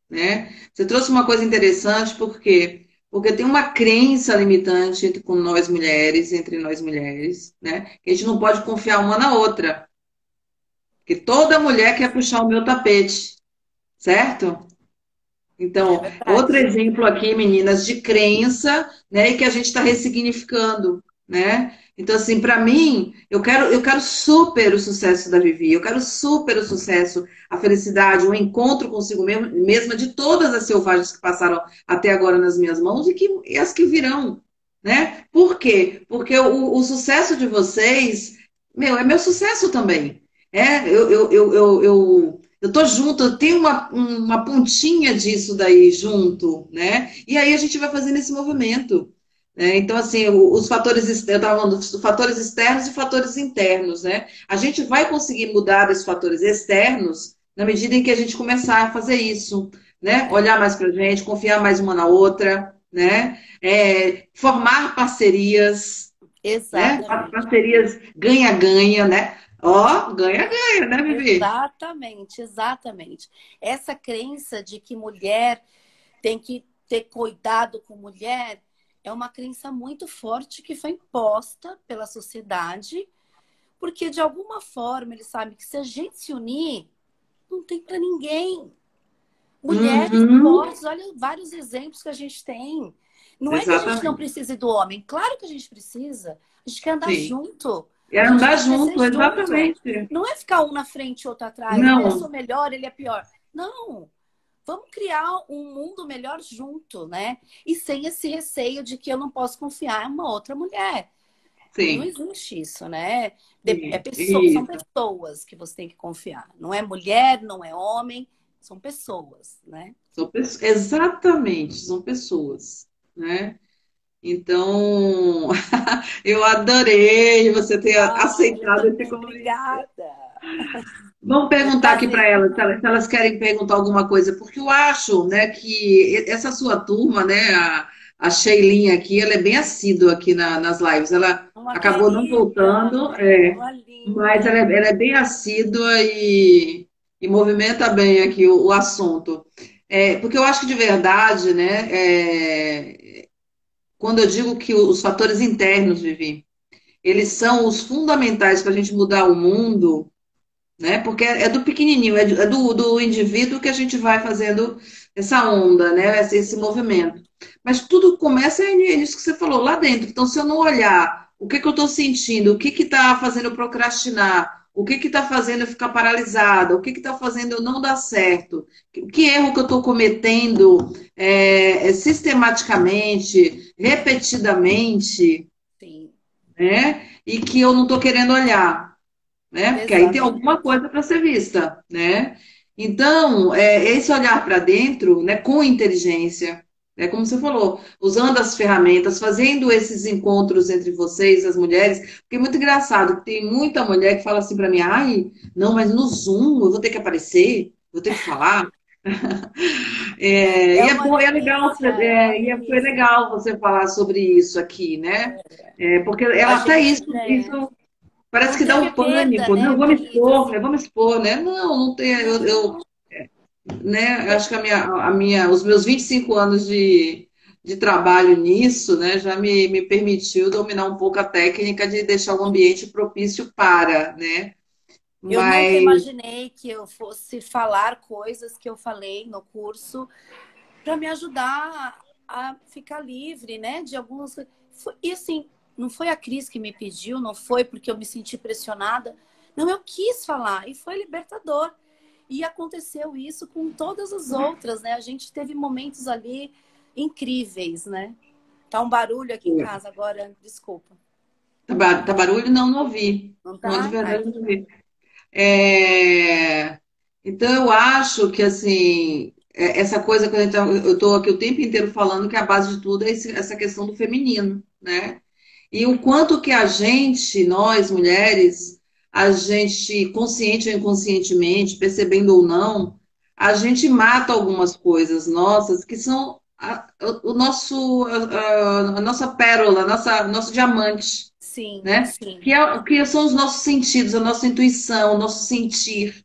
né? Você trouxe uma coisa interessante, por quê? Porque tem uma crença limitante com nós mulheres, entre nós mulheres, né? Que a gente não pode confiar uma na outra. Que toda mulher quer puxar o meu tapete, certo? É Então, outro verdade. exemplo aqui, meninas, de crença, né, e que a gente está ressignificando, né? Então, assim, para mim, eu quero super o sucesso da Vivi, eu quero super o sucesso, a felicidade, o encontro consigo mesma de todas as selvagens que passaram até agora nas minhas mãos e as que virão, né? Por quê? Porque o sucesso de vocês, meu, é meu sucesso também. Eu tô junto, eu tenho uma pontinha disso daí junto, né? E aí a gente vai fazendo esse movimento. Né? Então, assim, os fatores, eu estava falando dos fatores externos e fatores internos, né? A gente vai conseguir mudar esses fatores externos na medida em que a gente começar a fazer isso, né? É, Olhar mais pra gente, confiar mais uma na outra, né? Formar parcerias, né? exatamente. Parcerias ganha-ganha, né? Ó, ganha-ganha, né, Vivi? Exatamente, exatamente. Essa crença de que mulher tem que ter cuidado com mulher é uma crença muito forte que foi imposta pela sociedade, porque de alguma forma eles sabem que se a gente se unir, não tem para ninguém. Mulheres Uhum, fortes, olha vários exemplos que a gente tem. Não é que a gente não exatamente. precise do homem, claro que a gente precisa. A gente quer andar Sim, junto. A É gente andar tem que crescer junto, junto. exatamente. Não é ficar um na frente e outro atrás. Ah, eu Não, sou melhor, ele é pior. Não. Vamos criar um mundo melhor junto, né? E sem esse receio de que eu não posso confiar em uma outra mulher. Porque não sim, existe isso, né? sim, São isso. pessoas que você tem que confiar. Não é mulher, não é homem, são pessoas, né? Exatamente, são pessoas, né? Então, eu adorei você ter Ah, eu aceitado esse também, convite. obrigada. Vamos Foi um perguntar aqui para prazer. elas, se elas querem perguntar alguma coisa, porque eu acho, né, que essa sua turma, né, a Sheilinha aqui, ela é bem assídua aqui nas lives. Ela Uma acabou não querida, voltando, né? Uma mas ela linda. é, ela é bem assídua e movimenta bem aqui o assunto. Porque eu acho que de verdade, né, quando eu digo que os fatores internos, Vivi, eles são os fundamentais para a gente mudar o mundo, né? Porque é do pequenininho, é do indivíduo que a gente vai fazendo essa onda, né? Esse movimento. Mas tudo começa nisso que você falou, lá dentro. Então, se eu não olhar o que que eu estou sentindo, o que que está fazendo eu procrastinar, o que que está fazendo eu ficar paralisada, o que que está fazendo eu não dar certo, que erro que eu estou cometendo sistematicamente, repetidamente, Sim, né? E que eu não estou querendo olhar, né? Porque aí tem alguma exatamente. coisa para ser vista, né? Então, esse olhar para dentro, né, com inteligência, né, como você falou, usando as ferramentas, fazendo esses encontros entre vocês, as mulheres, porque é muito engraçado, que tem muita mulher que fala assim para mim, ai, não, mas no Zoom eu vou ter que aparecer, vou ter que falar. E É é uma bom, é legal, delícia, é uma foi delícia. legal você falar sobre isso aqui, né? Porque A ela até gente, isso parece não que dá teve um perda, pânico, né? né, Eu vou me Cris? expor, Assim, eu vou me expor, né? Não, não tem. não, Né? Eu acho que os meus 25 anos de trabalho nisso, né, já me permitiu dominar um pouco a técnica de deixar o ambiente propício para, né? eu nunca Mas imaginei que eu fosse falar coisas que eu falei no curso para me ajudar a ficar livre, né, de algumas. E assim, não foi a Cris que me pediu, não foi porque eu me senti pressionada. Não, eu quis falar e foi libertador. E aconteceu isso com todas as outras, né? A gente teve momentos ali incríveis, né? Tá um barulho aqui em casa agora, desculpa. tá barulho? Não, não ouvi. Não Não, de tá? Ai, verdade, não ouvi. É, Então, eu acho que, assim, essa coisa que eu estou aqui o tempo inteiro falando que a base de tudo é essa questão do feminino, né? E o quanto que a gente, nós mulheres, a gente, consciente ou inconscientemente, percebendo ou não, a gente mata algumas coisas nossas que são a nossa pérola, nosso diamante, sim, né? sim, Que são os nossos sentidos, a nossa intuição, o nosso sentir.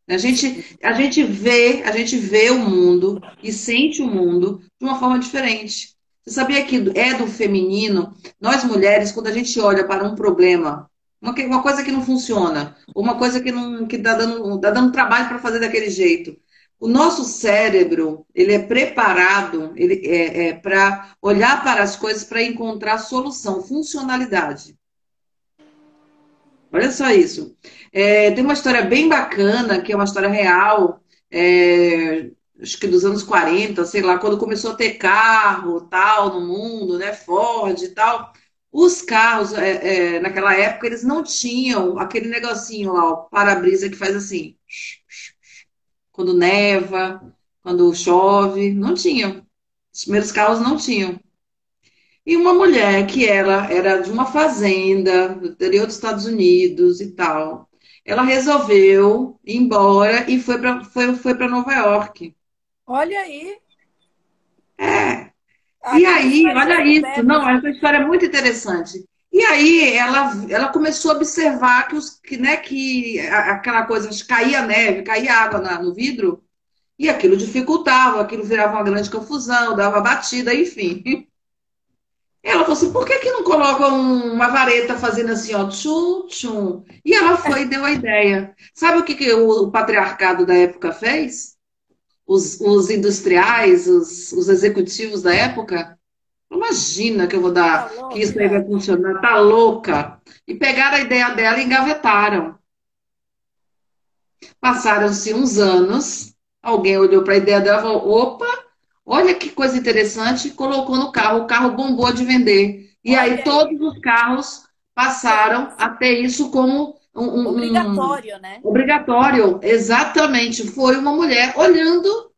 A gente vê o mundo e sente o mundo de uma forma diferente. Você sabia que é do feminino? Nós mulheres, quando a gente olha para um problema, uma coisa que não funciona, ou uma coisa que não que tá dando trabalho para fazer daquele jeito, o nosso cérebro ele é preparado para olhar para as coisas para encontrar solução, funcionalidade. Olha só isso. Tem uma história bem bacana, que é uma história real, acho que dos anos 40, sei lá, quando começou a ter carro, tal, no mundo, né, Ford e tal. Os carros, naquela época, eles não tinham aquele negocinho lá, o para-brisa que faz assim, quando neva, quando chove, não tinham. Os primeiros carros não tinham. E uma mulher que ela era de uma fazenda no interior dos Estados Unidos e tal, ela resolveu ir embora e foi para Nova York. olha aí, É. a E Cris aí, faz olha isso, não, descobertas. essa história é muito interessante. E aí ela começou a observar que aquela coisa, caía neve, caía água no vidro, e aquilo dificultava, aquilo virava uma grande confusão, dava batida, enfim. Ela falou assim, por que que não coloca uma vareta fazendo assim, ó, tchum, tchum? E ela foi e deu a ideia. Sabe o que que o patriarcado da época fez? Os industriais, os executivos da época? Imagina que eu vou Tá dar, que isso aí vai louca? funcionar, tá louca? E pegaram a ideia dela e engavetaram. Passaram-se uns anos, alguém olhou para a ideia dela e falou: opa, olha que coisa interessante, e colocou no carro, o carro bombou de vender. E aí Olha todos aí. os carros passaram Pronto. a ter isso como um Obrigatório, né? obrigatório. Exatamente, foi uma mulher olhando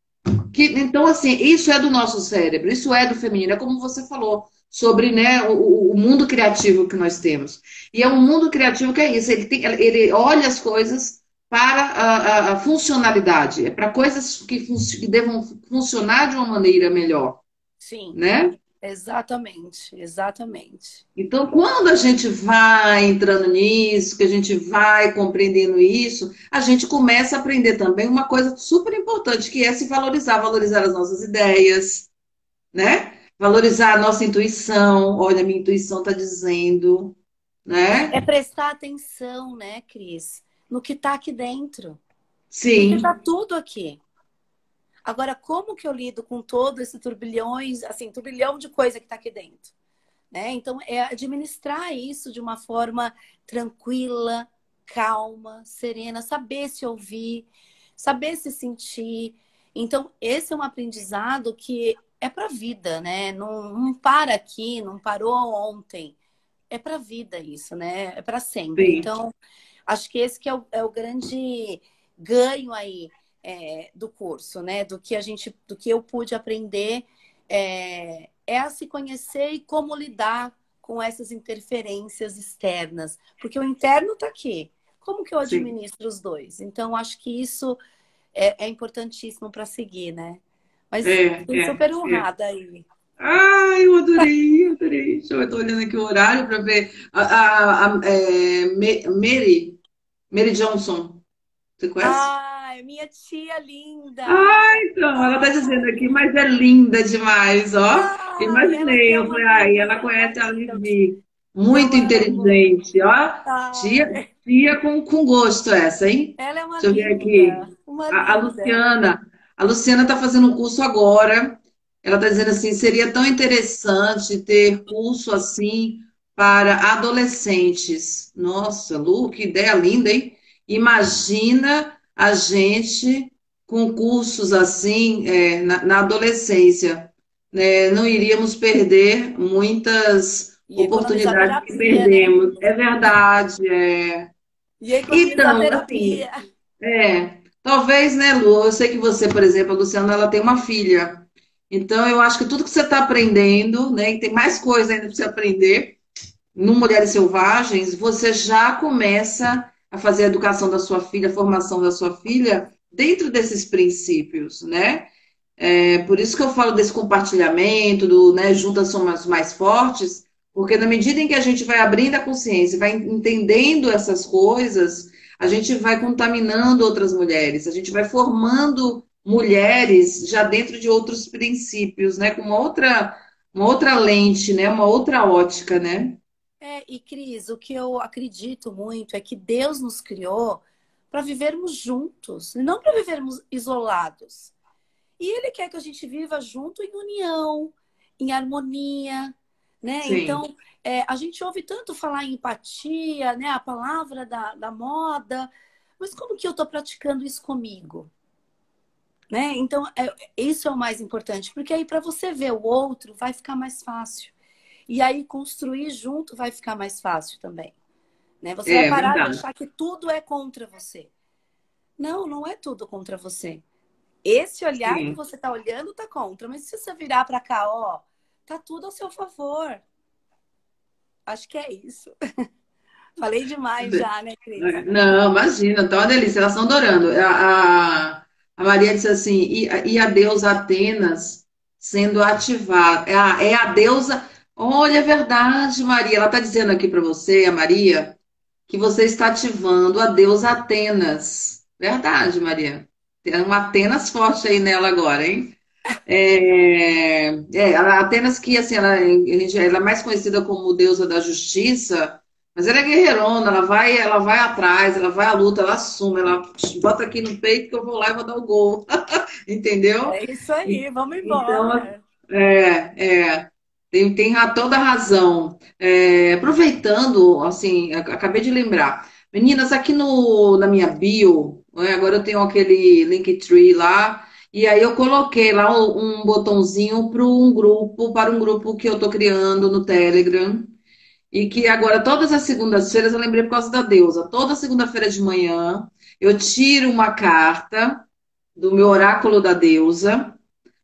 que, então, assim, isso é do nosso cérebro, isso é do feminino, é como você falou sobre, né, o mundo criativo que nós temos. E é um mundo criativo que é isso, ele olha as coisas para a funcionalidade, é para coisas que devam funcionar de uma maneira melhor, Sim, né? exatamente, exatamente. Então, quando a gente vai entrando nisso, que a gente vai compreendendo isso, a gente começa a aprender também uma coisa super importante, que é se valorizar, valorizar as nossas ideias, né? Valorizar a nossa intuição. Olha, minha intuição está dizendo, É né? prestar atenção, né, Cris, no que tá aqui dentro. Porque tá Sim, tudo aqui. Agora, como que eu lido com todo esse turbilhões, assim, turbilhão de coisa que tá aqui dentro, né? Então, é administrar isso de uma forma tranquila, calma, serena, saber se ouvir, saber se sentir. Então, esse é um aprendizado que é para a vida, né? Não para aqui, não parou ontem. É para a vida isso, né? É para sempre. sim. Então, acho que esse que é o grande ganho aí do curso, né? Do que eu pude aprender é a se conhecer e como lidar com essas interferências externas, porque o interno está aqui. Como que eu Sim. administro os dois? Então, acho que isso é importantíssimo para seguir, né? Mas fiquei super É. honrada aí. Ai, eu adorei, eu adorei. Deixa eu tô olhando aqui o horário para ver. Mary Johnson, você conhece? Ai, minha tia linda! Ah, então, ela está dizendo aqui, mas é linda demais, ó. Ai, ela que Imaginei, é eu uma falei, ai, ela guerreira, uma conhece a linda. Livi, Eu muito amo. inteligente, ó. Tia, Ai, tia com gosto essa, hein? ela é uma Deixa eu ver linda, aqui. uma A linda. Luciana, a Luciana está fazendo um curso agora. Ela está dizendo assim, seria tão interessante ter curso assim para adolescentes. Nossa, Lu, que ideia linda, hein? Imagina a gente com cursos assim na adolescência, né? Não iríamos perder muitas E economizar oportunidades que terapia, né, perdemos. Cris? É verdade, é. E economizar Então, assim, terapia. talvez, né, Lu? Eu sei que você, por exemplo, a Luciana, ela tem uma filha. Então, eu acho que tudo que você está aprendendo, né, e tem mais coisa ainda para você aprender no Mulheres Selvagens, você já começa a fazer a educação da sua filha, a formação da sua filha dentro desses princípios, né? Por isso que eu falo desse compartilhamento, do, né, juntas somos mais fortes, porque na medida em que a gente vai abrindo a consciência, vai entendendo essas coisas, a gente vai contaminando outras mulheres, a gente vai formando mulheres já dentro de outros princípios, né, com uma outra lente, né, uma outra ótica, né? E Cris, o que eu acredito muito é que Deus nos criou para vivermos juntos, e não para vivermos isolados. E Ele quer que a gente viva junto em união, em harmonia, né? Sim, Então, a gente ouve tanto falar em empatia, né? A palavra da moda, mas como que eu estou praticando isso comigo? Né? Então, isso é o mais importante, porque aí para você ver o outro vai ficar mais fácil. E aí construir junto vai ficar mais fácil também. Né? Você vai é parar de verdade. achar que tudo é contra você. Não, não é tudo contra você. Esse olhar que Sim. você está olhando está contra, mas se você virar para cá, ó, tá tudo ao seu favor. Acho que é isso. Falei demais já, né, Cris? Não, imagina, tá uma delícia, elas estão adorando. A Maria disse assim, e a deusa Atenas sendo ativada. É a deusa. Olha, é verdade, Maria. Ela está dizendo aqui para você, a Maria, que você está ativando a deusa Atenas. Verdade, Maria. Tem uma Atenas forte aí nela agora, hein? A Atenas que assim, ela é mais conhecida como deusa da justiça, mas ela é guerreirona, ela vai atrás, ela vai à luta, ela assume, ela bota aqui no peito que eu vou lá e vou dar o gol, entendeu? É isso aí, vamos Então, embora. é, é. Tem toda a razão. Aproveitando, assim, acabei de lembrar. Meninas, aqui no, na minha bio, né, agora eu tenho aquele Linktree lá, e aí eu coloquei lá um botãozinho para um grupo que eu estou criando no Telegram, e que agora, todas as segundas-feiras, eu lembrei por causa da deusa, toda segunda-feira de manhã, eu tiro uma carta do meu oráculo da deusa,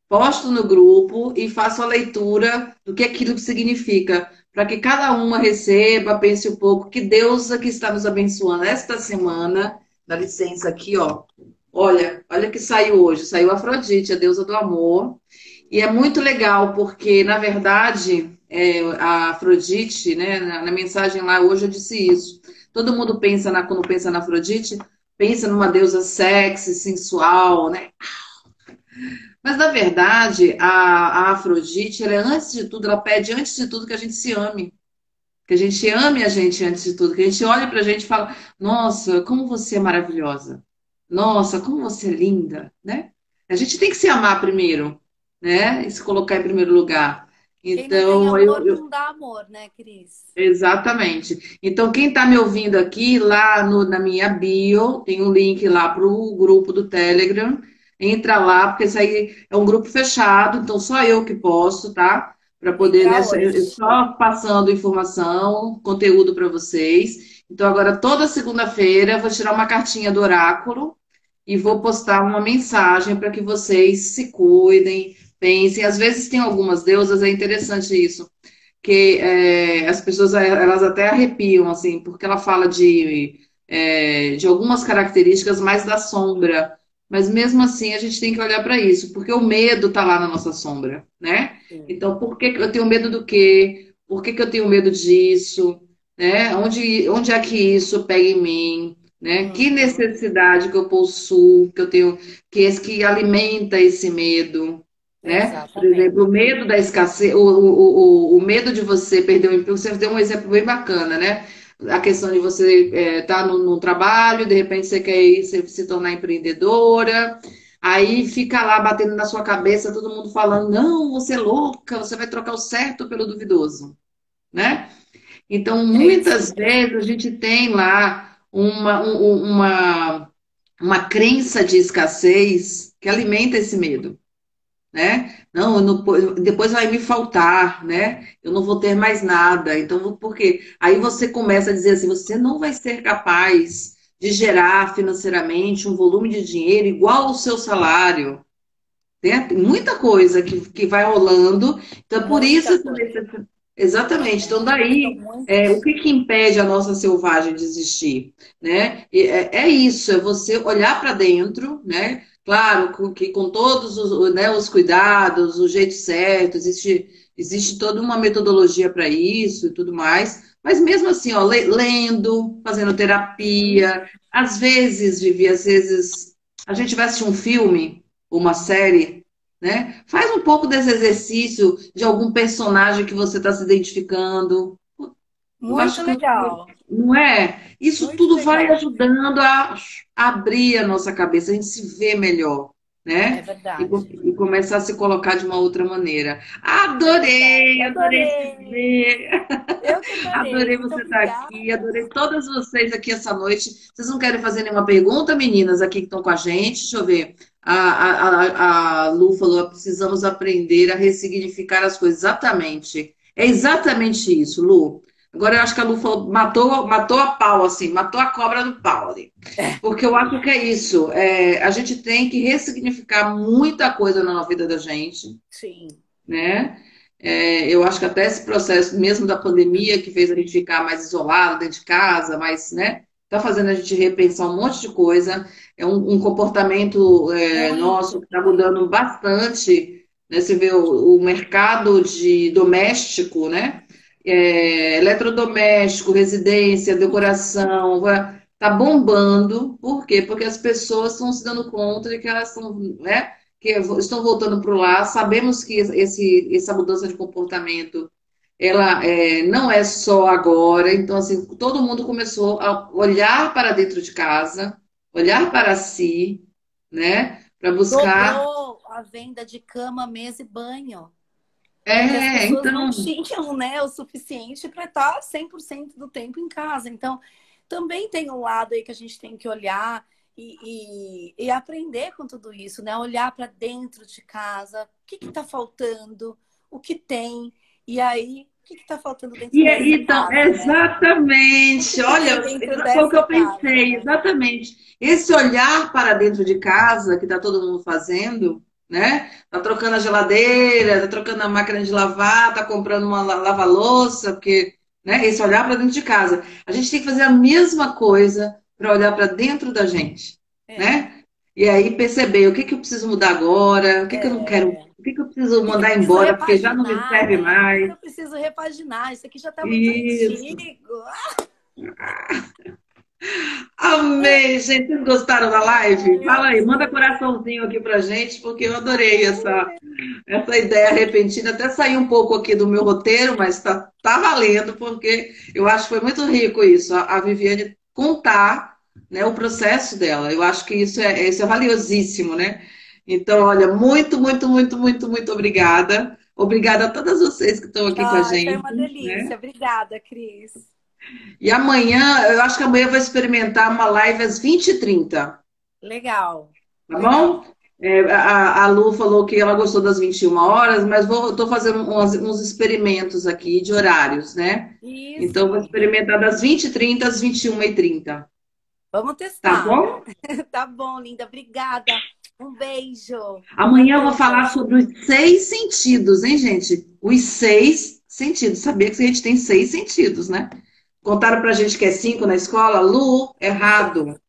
posto no grupo e faço a leitura do que aquilo significa, para que cada uma receba, pense um pouco, que Deus aqui está nos abençoando esta semana. Dá licença aqui, ó. Olha que saiu hoje. Saiu Afrodite, a deusa do amor. E é muito legal, porque, na verdade, a Afrodite, né, na mensagem lá hoje eu disse isso. Todo mundo pensa quando pensa na Afrodite, pensa numa deusa sexy, sensual, né? Mas, na verdade, a Afrodite, ela é, antes de tudo, ela pede antes de tudo que a gente se ame. Que a gente ame a gente antes de tudo. Que a gente olhe pra gente e fala, nossa, como você é maravilhosa. Nossa, como você é linda, né? A gente tem que se amar primeiro, né? E se colocar em primeiro lugar. Quem não tem Então, amor não dá amor, né, Cris? exatamente. Então, quem está me ouvindo aqui, lá na minha bio, tem um link lá para o grupo do Telegram. Entra lá, porque isso aí é um grupo fechado, então só eu que posso, tá? Para poder, né? Entra hoje. Só passando informação, conteúdo para vocês. Então, agora, toda segunda-feira, eu vou tirar uma cartinha do oráculo e vou postar uma mensagem para que vocês se cuidem, pensem. Às vezes, tem algumas deusas, é interessante isso que as pessoas elas até arrepiam, assim, porque ela fala de algumas características mais da sombra. Mas mesmo assim a gente tem que olhar para isso, porque o medo está lá na nossa sombra, né? Sim. Então, por que que eu tenho medo do quê? Por que que eu tenho medo disso? Né? Onde é que isso pega em mim? Né? Que Uhum. necessidade que eu possuo, que eu tenho, que alimenta esse medo? Né? Por exemplo, o Exatamente. medo da escassez, o medo de você perder o emprego, você deu um exemplo bem bacana, né? A questão de você estar no trabalho, de repente você quer ir se tornar empreendedora, aí fica lá batendo na sua cabeça, todo mundo falando, não, você é louca, você vai trocar o certo pelo duvidoso, né? Então, É isso muitas mesmo. vezes a gente tem lá uma crença de escassez que alimenta esse medo, né? Não, depois vai me faltar, né? Eu não vou ter mais nada. Então, por quê? Aí você começa a dizer assim, você não vai ser capaz de gerar financeiramente um volume de dinheiro igual ao seu salário. Tem muita coisa que vai rolando. Então, é por Muita isso que coisa. exatamente. Então, São daí, o muitas. que que impede a nossa selvagem de existir, né? É isso, é você olhar para dentro, né? Claro, que com todos né, os cuidados, o jeito certo, existe toda uma metodologia para isso e tudo mais. Mas mesmo assim, ó, lendo, fazendo Uhum. terapia, às vezes a gente vai assistir um filme, uma série, né? Faz um pouco desse exercício de algum personagem que você está se identificando. Eu Muito acho que legal. não é? Isso Muito tudo vai legal. ajudando a abrir a nossa cabeça, a gente se vê melhor, É né? verdade. E começar a se colocar de uma outra maneira. É verdade. Adorei, adorei te Adorei. ver. Eu que adorei. Adorei Muito você estar aqui, obrigada. adorei todas vocês aqui essa noite. Vocês não querem fazer nenhuma pergunta, meninas, aqui que estão com a gente? Deixa eu ver. A Lu falou: precisamos aprender a ressignificar as coisas. Exatamente. É exatamente isso, Lu. Agora eu acho que a Lu falou, matou a pau, assim, matou a cobra do pau ali. É, Porque eu acho que é isso. A gente tem que ressignificar muita coisa na vida da gente, sim. né? Eu acho que até esse processo mesmo da pandemia que fez a gente ficar mais isolado dentro de casa, mais, né? Tá fazendo a gente repensar um monte de coisa. É um comportamento nosso Muito, que está muito. mudando bastante, né? Você vê o mercado de doméstico, né? Eletrodoméstico, residência, decoração, tá bombando. Por quê? Porque as pessoas estão se dando conta de que elas estão, né? Que estão voltando para o lar. Sabemos que essa mudança de comportamento ela não é só agora. Então, assim, todo mundo começou a olhar para dentro de casa, olhar para si, né? Para buscar. Dobrou a venda de cama, mesa e banho. porque as É, pessoas não então. tinham, né, o suficiente para estar 100% do tempo em casa. Então, também tem um lado aí que a gente tem que olhar e aprender com tudo isso, né? Olhar para dentro de casa, o que está faltando, o que tem, e aí, o que está faltando dentro dessa Então, casa, né? O exatamente, que tem olha, dentro foi o que dessa eu casa, pensei, né? exatamente. Esse olhar para dentro de casa, que está todo mundo fazendo, né? Tá trocando a geladeira, tá trocando a máquina de lavar, tá comprando uma lava-louça, porque, né? Esse olhar para dentro de casa. A gente tem que fazer a mesma coisa para olhar para dentro da gente, É, né? E aí perceber o que que eu preciso mudar agora, o que que eu não quero, é. o que que eu preciso Que eu mandar preciso embora, porque já não me repaginar, serve né? O que que mais. eu preciso repaginar? Isso aqui já está muito Isso. antigo. Amei, gente. Vocês gostaram da live? Ai, Fala aí, manda adorei. coraçãozinho aqui pra gente, porque eu adorei Adorei. essa ideia repentina. Até sair um pouco aqui do meu roteiro, mas tá valendo, porque eu acho que foi muito rico isso, a Viviane contar, né, o processo dela. Eu acho que isso é valiosíssimo, né? Então, olha, muito, muito, muito, muito, muito obrigada. Obrigada a todas vocês que estão aqui com a Ai, foi uma gente, né? delícia. Obrigada, Cris. E amanhã, eu acho que amanhã eu vou experimentar uma live às 20h30. Legal, Tá bom? legal. A Lu falou que ela gostou das 21 horas, mas estou fazendo uns experimentos aqui de horários, né? Então, vou Isso. experimentar das 20h30 às 21h30. Vamos Tá testar. bom? Tá bom, linda. Obrigada. Um beijo. Amanhã eu vou Obrigadão. falar sobre os 6 sentidos, hein, gente? Os 6 sentidos. Sabia que a gente tem 6 sentidos, né? Contaram pra gente que é 5 na escola? Lu, errado.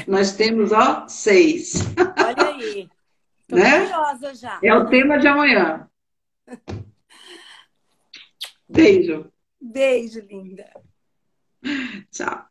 Nós temos, ó, 6, Olha aí. Tô né? curiosa já. É o tema de amanhã. Beijo. Beijo, linda. Tchau.